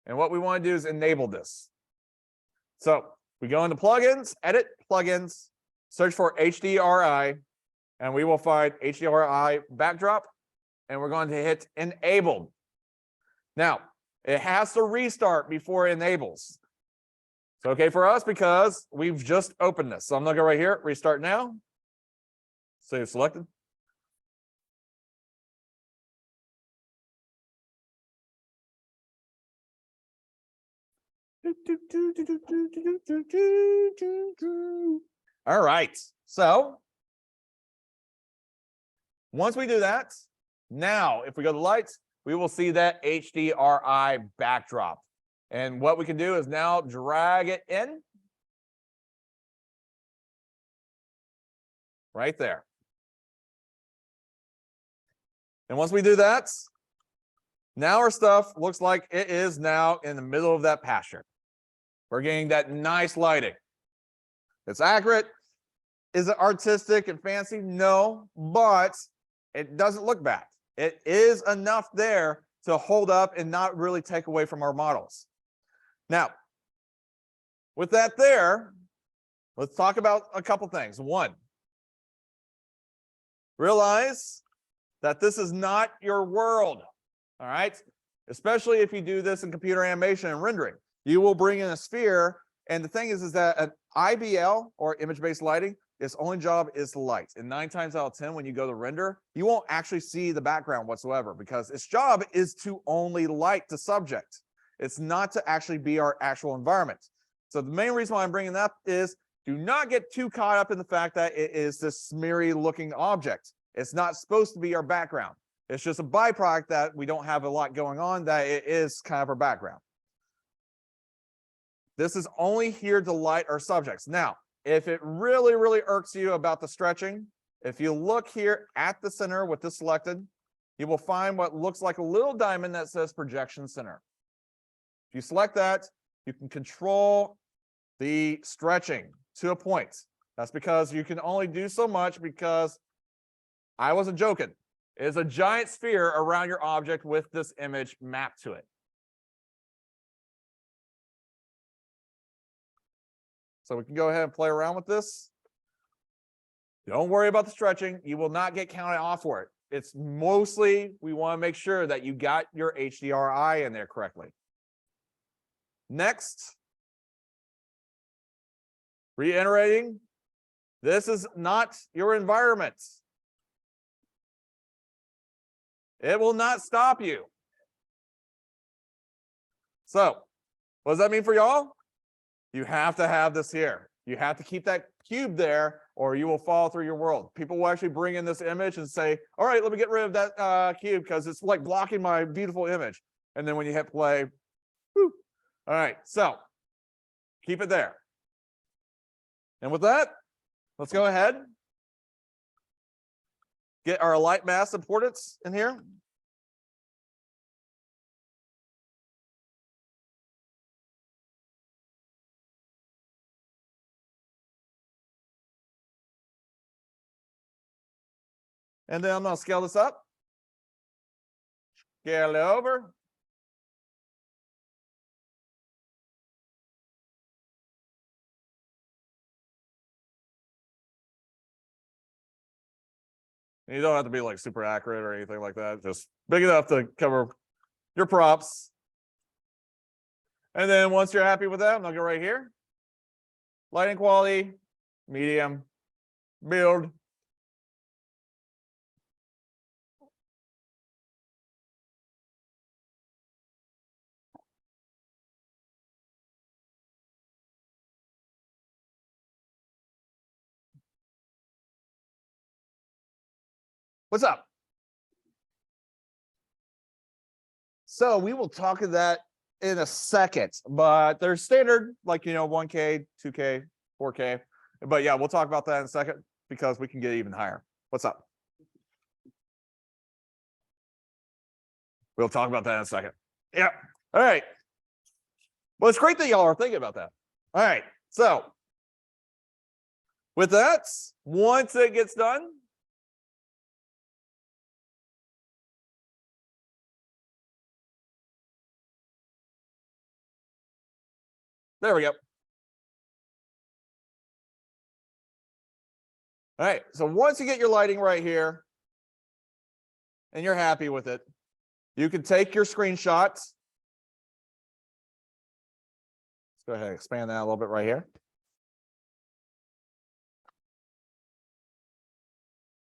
And what we want to do is enable this. So we go into Plugins, Edit, Plugins, search for HDRI, and we will find HDRI backdrop, and we're going to hit enabled. Now, it has to restart before it enables. It's okay for us because we've just opened this. So I'm going to go right here, restart now. Save selected. All right. So once we do that, now if we go to lights, we will see that HDRI backdrop. And what we can do is now drag it in right there. And once we do that, now our stuff looks like it is now in the middle of that pasture. We're getting that nice lighting. It's accurate. Is it artistic and fancy? No, but it doesn't look bad. It is enough there to hold up and not really take away from our models. Now, with that there, let's talk about a couple things. One, realize that this is not your world, all right? Especially if you do this in computer animation and rendering. You will bring in a sphere, and the thing is that an IBL, or image-based lighting, its only job is to light. And 9 times out of 10, when you go to render, you won't actually see the background whatsoever because its job is to only light the subject. It's not to actually be our actual environment. So the main reason why I'm bringing that up is do not get too caught up in the fact that it is this smeary looking object. It's not supposed to be our background. It's just a byproduct that we don't have a lot going on, that it is kind of our background. This is only here to light our subjects. Now, if it really, really irks you about the stretching, if you look here at the center with this selected, you will find what looks like a little diamond that says projection center. If you select that, you can control the stretching to a point. That's because you can only do so much because I wasn't joking. It's a giant sphere around your object with this image mapped to it. So we can go ahead and play around with this. Don't worry about the stretching. You will not get counted off for it. It's mostly, we want to make sure that you got your HDRI in there correctly. Next, reiterating, this is not your environment. It will not stop you. So, what does that mean for y'all? You have to have this here. You have to keep that cube there or you will fall through your world. People will actually bring in this image and say, all right, let me get rid of that cube because it's like blocking my beautiful image. And then when you hit play, whew. All right, so keep it there. And with that, let's go ahead. Get our light mass importance in here. And then I'm going to scale this up. Get it over. You don't have to be like super accurate or anything like that. Just big enough to cover your props. And then once you're happy with that, I'll go right here. Lighting quality, medium, build. What's up? So we will talk of that in a second, but they're standard, like, 1K, 2K, 4K. But yeah, we'll talk about that in a second because we can get even higher. What's up? We'll talk about that in a second. Yeah. All right. Well, it's great that y'all are thinking about that. All right. So with that, once it gets done, there we go. All right. So once you get your lighting right here and you're happy with it, you can take your screenshots. Let's go ahead and expand that a little bit right here.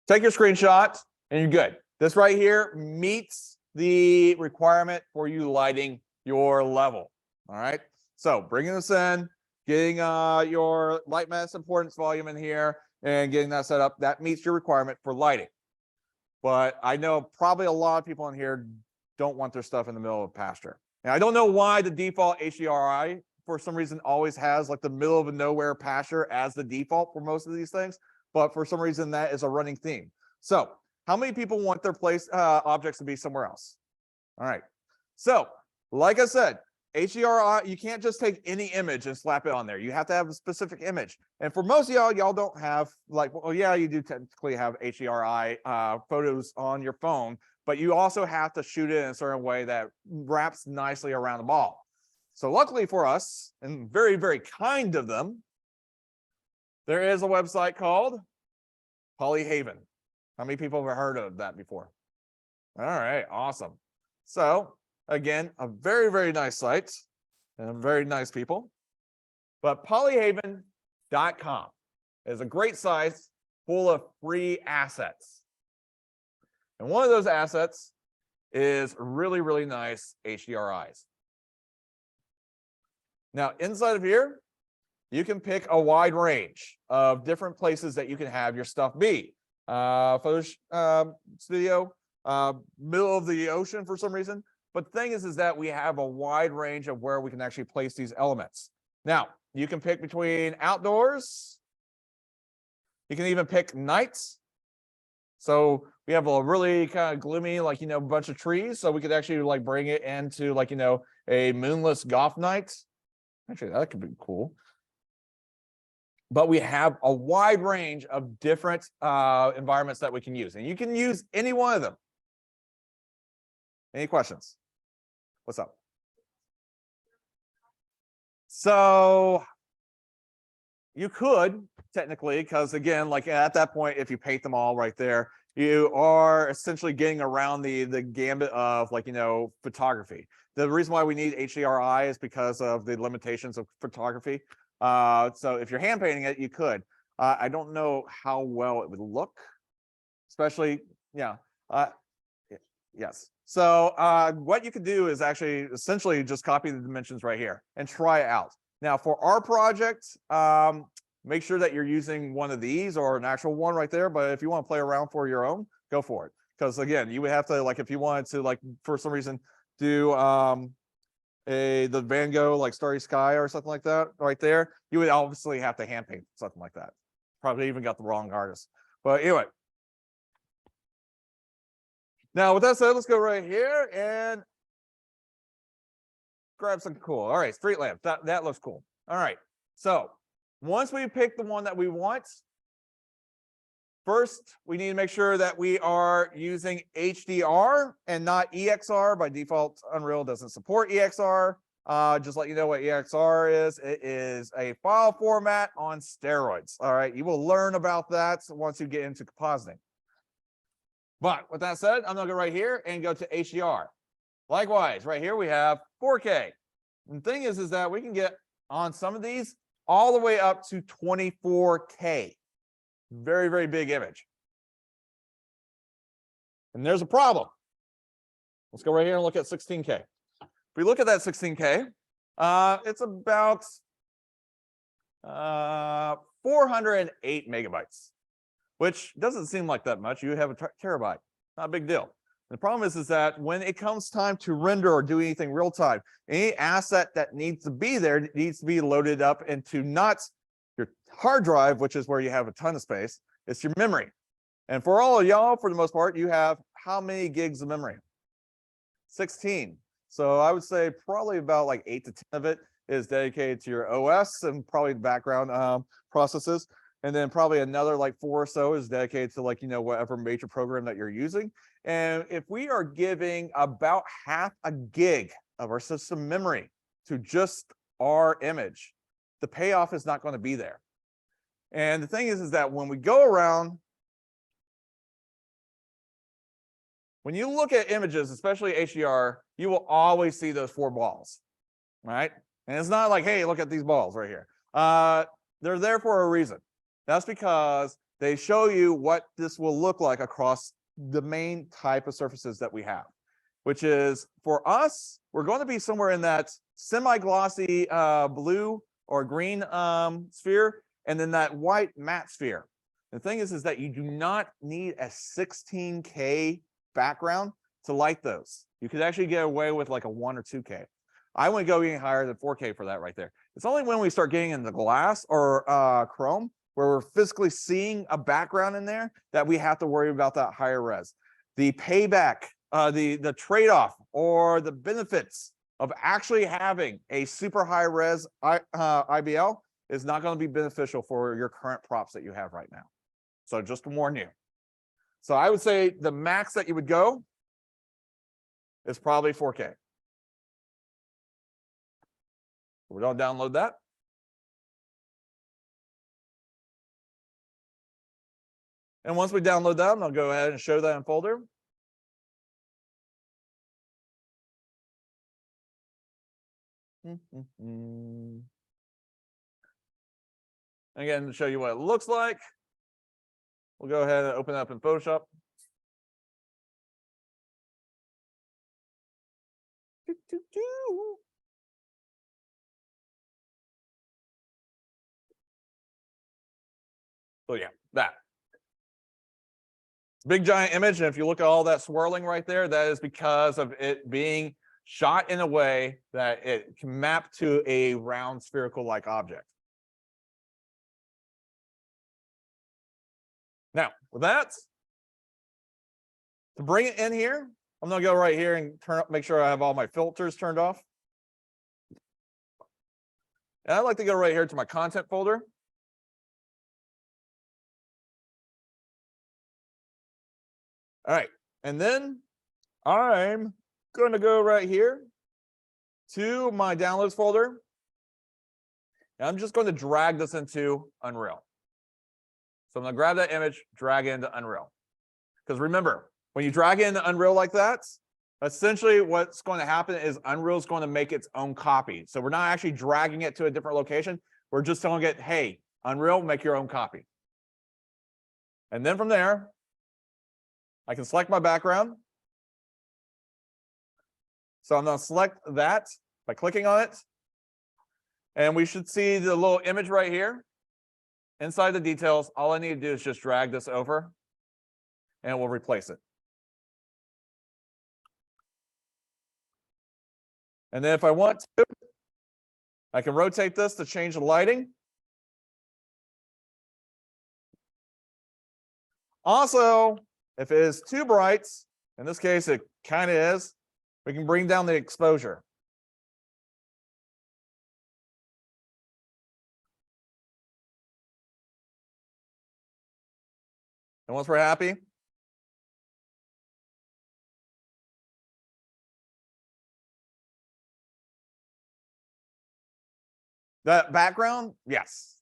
Take your screenshot and you're good. This right here meets the requirement for you lighting your level. All right. So bringing this in, getting your light mass importance volume in here and getting that set up, that meets your requirement for lighting. But I know probably a lot of people in here don't want their stuff in the middle of pasture. And I don't know why the default HDRI for some reason always has like the middle of nowhere pasture as the default for most of these things. But for some reason that is a running theme. So how many people want their place objects to be somewhere else? All right. So like I said, HDRI, you can't just take any image and slap it on there. You have to have a specific image. And for most of y'all don't have like, well, yeah, you do technically have HDRI photos on your phone, but you also have to shoot it in a certain way that wraps nicely around the ball. So luckily for us, and very, very kind of them, there is a website called Polyhaven. How many people have heard of that before? All right, awesome. So again, a very, very nice site and very nice people. But polyhaven.com is a great site full of free assets. And one of those assets is really, really nice HDRIs. Now, inside of here, you can pick a wide range of different places that you can have your stuff be. Photo studio, middle of the ocean for some reason. But the thing is that we have a wide range of where we can actually place these elements. Now, you can pick between outdoors. You can even pick nights. So we have a really kind of gloomy, like, bunch of trees. So we could actually like bring it into like, a moonless golf night. Actually, that could be cool. But we have a wide range of different environments that we can use. And you can use any one of them. Any questions? What's up? So you could technically, because again, like at that point, if you paint them all right there, you are essentially getting around the gambit of like, photography. The reason why we need HDRI is because of the limitations of photography. So if you're hand painting it, you could. I don't know how well it would look, especially, yeah. Yes. So what you could do is actually essentially just copy the dimensions right here and try it out. Now for our project, make sure that you're using one of these or an actual one right there. But if you want to play around for your own, go for it. Because again, you would have to, like, if you wanted to, like, for some reason, do the Van Gogh, like Starry Sky or something like that right there, you would obviously have to hand paint something like that. Probably even got the wrong artist. But anyway. Now, with that said, let's go right here and grab some cool. All right, street lamp. That looks cool. All right. So once we pick the one that we want, First, we need to make sure that we are using HDR and not EXR. By default, Unreal doesn't support EXR. Just let you know what EXR is. It is a file format on steroids. All right, you will learn about that once you get into compositing. But with that said, I'm gonna go right here and go to HDR. Likewise, right here we have 4K. And the thing is that we can get on some of these all the way up to 24K. Very, very big image. And there's a problem. Let's go right here and look at 16K. If we look at that 16K, it's about 408 megabytes, which doesn't seem like that much. You have a terabyte, not a big deal. The problem is that when it comes time to render or do anything real time, any asset that needs to be there needs to be loaded up into not your hard drive, which is where you have a ton of space, it's your memory. And for all of y'all, for the most part, you have how many gigs of memory? 16. So I would say probably about like 8 to 10 of it is dedicated to your OS and probably the background processes. And then probably another like 4 or so is dedicated to like, whatever major program that you're using. And if we are giving about half a gig of our system memory to just our image, the payoff is not going to be there. And the thing is that when we go around, when you look at images, especially HDR, you will always see those 4 balls, right? And it's not like, hey, look at these balls right here. They're there for a reason. That's because they show you what this will look like across the main type of surfaces that we have, which is for us, we're going to be somewhere in that semi-glossy blue or green sphere, and then that white matte sphere. The thing is that you do not need a 16K background to light those. You could actually get away with like a 1 or 2K. I wouldn't go even higher than 4K for that right there. It's only when we start getting into glass or chrome where we're physically seeing a background in there that we have to worry about that higher res. The payback, the trade-off or the benefits of actually having a super high res IBL is not going to be beneficial for your current props that you have right now. So just to warn you. So I would say the max that you would go is probably 4K. We're going to download that. And once we download that, I'll go ahead and show that in folder. Again, to show you what it looks like, we'll go ahead and open it up in Photoshop. So yeah, that. Big giant image, and if you look at all that swirling right there, that is because of it being shot in a way that it can map to a round spherical-like object. Now, with that, to bring it in here, I'm gonna go right here and make sure I have all my filters turned off. And I'd like to go right here to my content folder. All right, and then I'm going to go right here to my downloads folder. And I'm just going to drag this into Unreal. So I'm going to grab that image, drag it into Unreal. Because remember, when you drag it into Unreal like that, essentially what's going to happen is Unreal is going to make its own copy. So we're not actually dragging it to a different location. We're just telling it, hey, Unreal, make your own copy. And then from there, I can select my background. So I'm going to select that by clicking on it. And we should see the little image right here. Inside the details, all I need to do is just drag this over and we'll replace it. And then if I want to, I can rotate this to change the lighting. Also, if it is too bright, in this case, it kind of is, we can bring down the exposure. And once we're happy, that background, yes.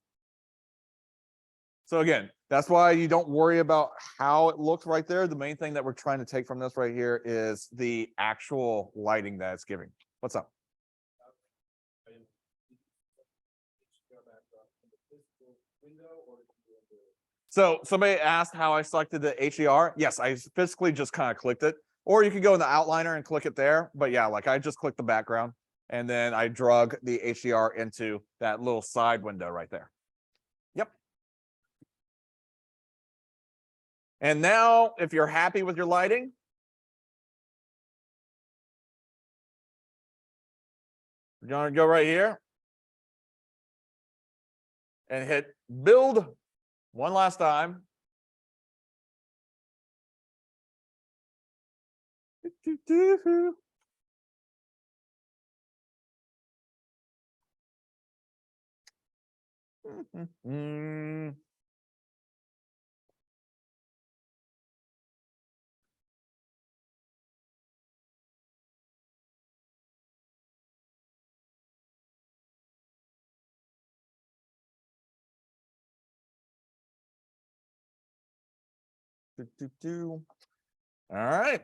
So again, that's why you don't worry about how it looks right there. The main thing that we're trying to take from this right here is the actual lighting that it's giving. What's up? So somebody asked how I selected the HDR. Yes, I physically just kind of clicked it. Or you could go in the outliner and click it there. But yeah, like I just clicked the background and then I drug the HDR into that little side window right there. Yep. And now if you're happy with your lighting, we're going to go right here and hit build one last time. All right.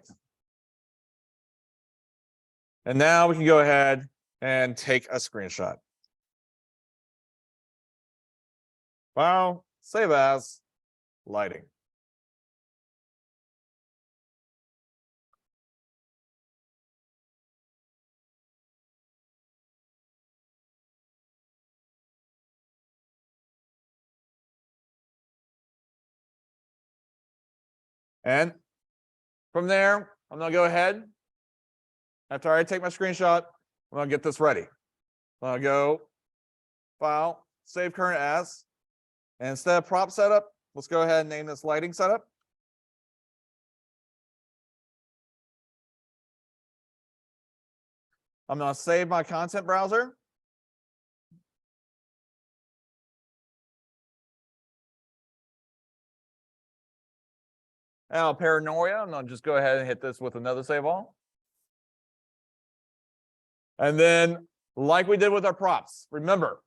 And now we can go ahead and take a screenshot. File, save as, lighting. And from there, I'm gonna go ahead. After I take my screenshot, I'm gonna get this ready. I'm gonna go file, save current as, and instead of prop setup, let's go ahead and name this lighting setup. I'm gonna save my content browser. Now paranoia, I'm gonna just go ahead and hit this with another save all. And then like we did with our props, remember,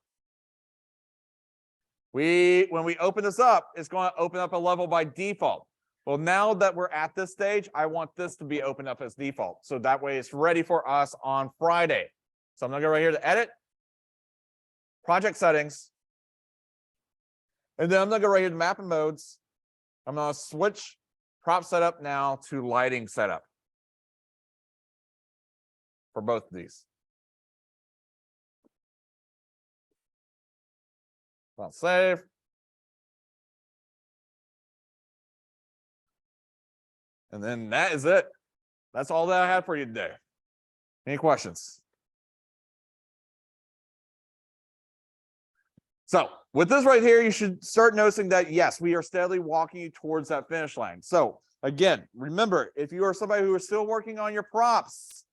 when we open this up, it's going to open up a level by default. Well, now that we're at this stage, I want this to be opened up as default. So that way it's ready for us on Friday. So I'm gonna go right here to edit, project settings. And then I'm gonna go right here to map and modes. I'm gonna switch prop setup now to lighting setup for both of these. I'll save. And then that is it. That's all that I had for you today. Any questions? So with this right here, you should start noticing that, yes, we are steadily walking you towards that finish line. So again, remember, if you are somebody who is still working on your props,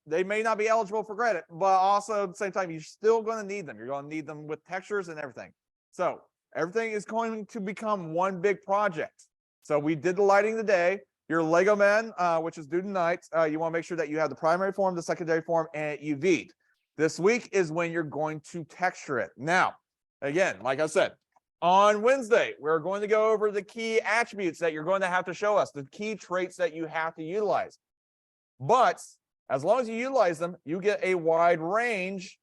they may not be eligible for credit, but also at the same time, you're still going to need them. You're going to need them with textures and everything. So everything is going to become one big project. So we did the lighting today. Your Lego Man, which is due tonight, you want to make sure that you have the primary form, the secondary form, and UV'd. This week is when you're going to texture it. Now, again, like I said, on Wednesday, we're going to go over the key attributes that you're going to have to show us, the key traits that you have to utilize. But as long as you utilize them, you get a wide range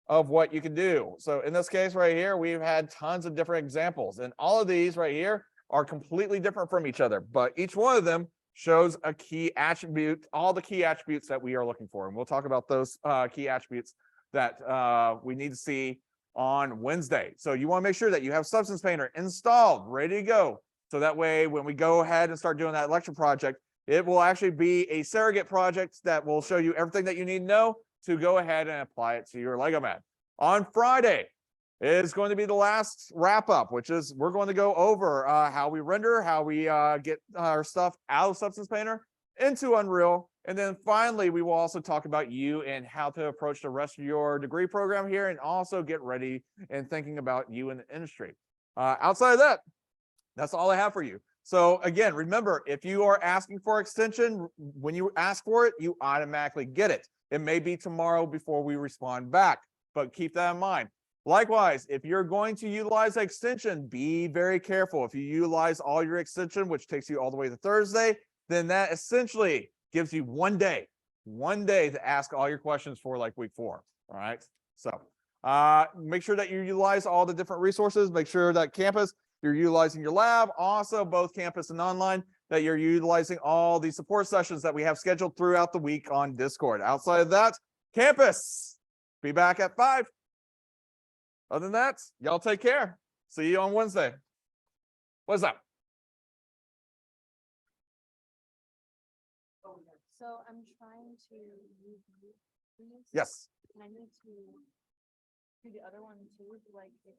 of what you can do. So in this case right here, we've had tons of different examples, and all of these right here are completely different from each other, but each one of them shows a key attribute, all the key attributes that we are looking for. And we'll talk about those key attributes that we need to see on Wednesday. So you want to make sure that you have Substance Painter installed, ready to go. So that way, when we go ahead and start doing that lecture project, it will actually be a surrogate project that will show you everything that you need to know to go ahead and apply it to your Lego Man. On Friday is going to be the last wrap up, which is we're going to go over how we render, how we get our stuff out of Substance Painter into Unreal. And then finally, we will also talk about you and how to approach the rest of your degree program here and also get ready and thinking about you in the industry. Outside of that, That's all I have for you. So again, remember, if you are asking for extension, when you ask for it, you automatically get it. It may be tomorrow before we respond back, but keep that in mind. Likewise, if you're going to utilize extension, be very careful. If you utilize all your extension, which takes you all the way to Thursday, then that essentially gives you 1 day to ask all your questions for like week 4. All right. So make sure that you utilize all the different resources. Make sure that campus, you're utilizing your lab, also both campus and online, that you're utilizing all the support sessions that we have scheduled throughout the week on Discord. Outside of that, campus, be back at 5. Other than that, y'all take care. See you on Wednesday. What's up? So I'm trying to review these. Yes. And I need to do the other one too, like if